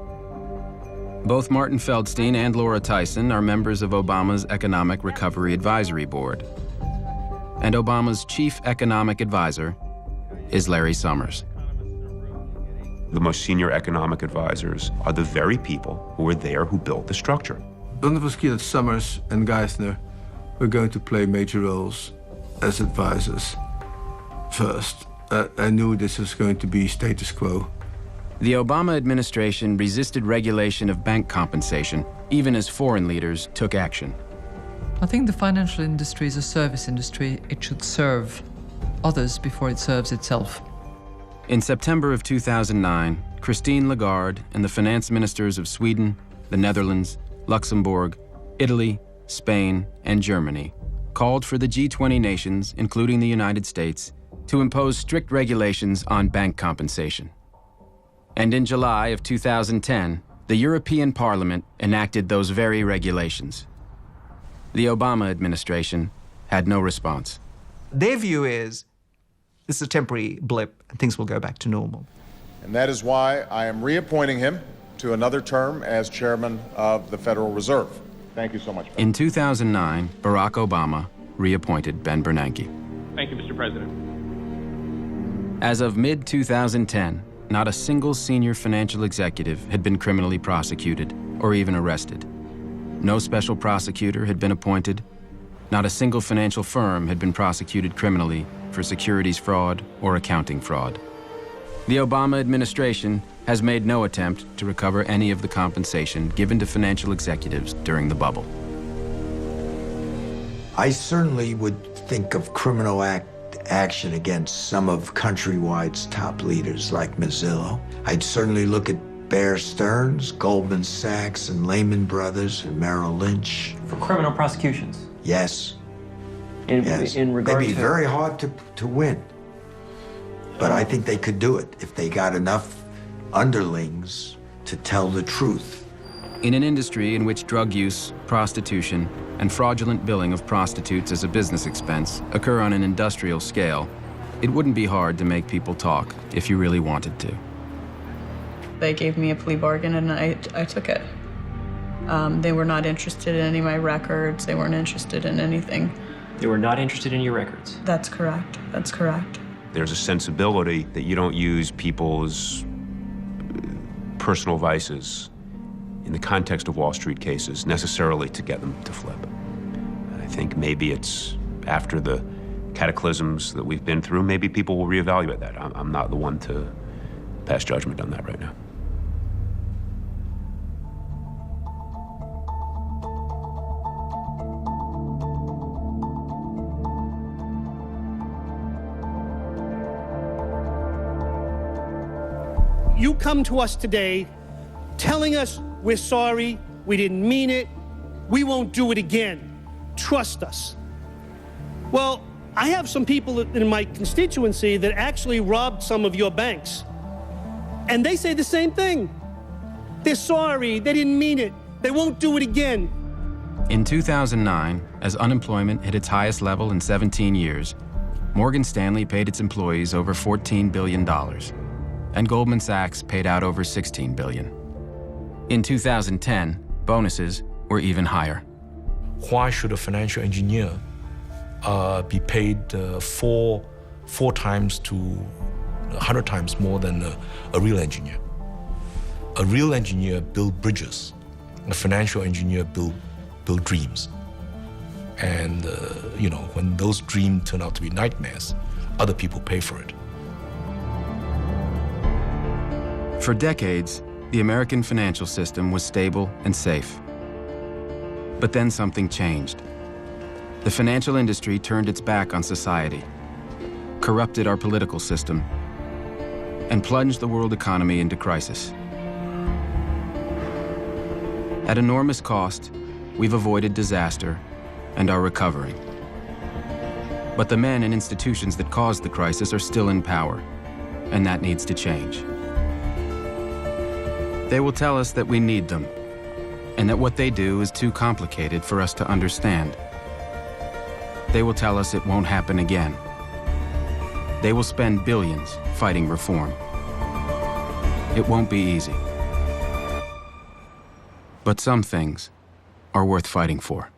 Both Martin Feldstein and Laura Tyson are members of Obama's Economic Recovery Advisory Board. And Obama's chief economic advisor is Larry Summers. The most senior economic advisors are the very people who were there who built the structure. When it was clear that Summers and Geithner were going to play major roles as advisors first, I knew this was going to be status quo. The Obama administration resisted regulation of bank compensation, even as foreign leaders took action. I think the financial industry is a service industry. It should serve others before it serves itself. In September of 2009, Christine Lagarde and the finance ministers of Sweden, the Netherlands, Luxembourg, Italy, Spain, and Germany called for the G20 nations, including the United States, to impose strict regulations on bank compensation. And in July of 2010, the European Parliament enacted those very regulations. The Obama administration had no response. Their view is this is a temporary blip and things will go back to normal. And that is why I am reappointing him to another term as chairman of the Federal Reserve. Thank you so much. In 2009, Barack Obama reappointed Ben Bernanke. Thank you, Mr. President. As of mid-2010, not a single senior financial executive had been criminally prosecuted or even arrested. No special prosecutor had been appointed. Not a single financial firm had been prosecuted criminally for securities fraud or accounting fraud. The Obama administration has made no attempt to recover any of the compensation given to financial executives during the bubble. I certainly would think of criminal action against some of Countrywide's top leaders like Mazzillo. I'd certainly look at Bear Stearns, Goldman Sachs, and Lehman Brothers, and Merrill Lynch. For criminal prosecutions? Yes. Yes. In regard They'd be to... very hard to win. But I think they could do it if they got enough underlings to tell the truth. In an industry in which drug use, prostitution, and fraudulent billing of prostitutes as a business expense occur on an industrial scale, it wouldn't be hard to make people talk if you really wanted to. They gave me a plea bargain and I took it. They were not interested in any of my records. They weren't interested in anything. They were not interested in your records? That's correct. That's correct. There's a sensibility that you don't use people's personal vices in the context of Wall Street cases necessarily to get them to flip. I think maybe it's after the cataclysms that we've been through, maybe people will reevaluate that. I'm not the one to pass judgment on that right now. You come to us today telling us we're sorry, we didn't mean it, we won't do it again. Trust us. Well, I have some people in my constituency that actually robbed some of your banks. And they say the same thing. They're sorry, they didn't mean it, they won't do it again. In 2009, as unemployment hit its highest level in 17 years, Morgan Stanley paid its employees over $14 billion, and Goldman Sachs paid out over $16 billion. In 2010, bonuses were even higher. Why should a financial engineer be paid four times to 100 times more than a real engineer? A real engineer builds bridges. A financial engineer build dreams. And when those dreams turn out to be nightmares, other people pay for it. For decades, the American financial system was stable and safe. But then something changed. The financial industry turned its back on society, corrupted our political system, and plunged the world economy into crisis. At enormous cost, we've avoided disaster and are recovering. But the men and institutions that caused the crisis are still in power, and that needs to change. They will tell us that we need them, and that what they do is too complicated for us to understand. They will tell us it won't happen again. They will spend billions fighting reform. It won't be easy. But some things are worth fighting for.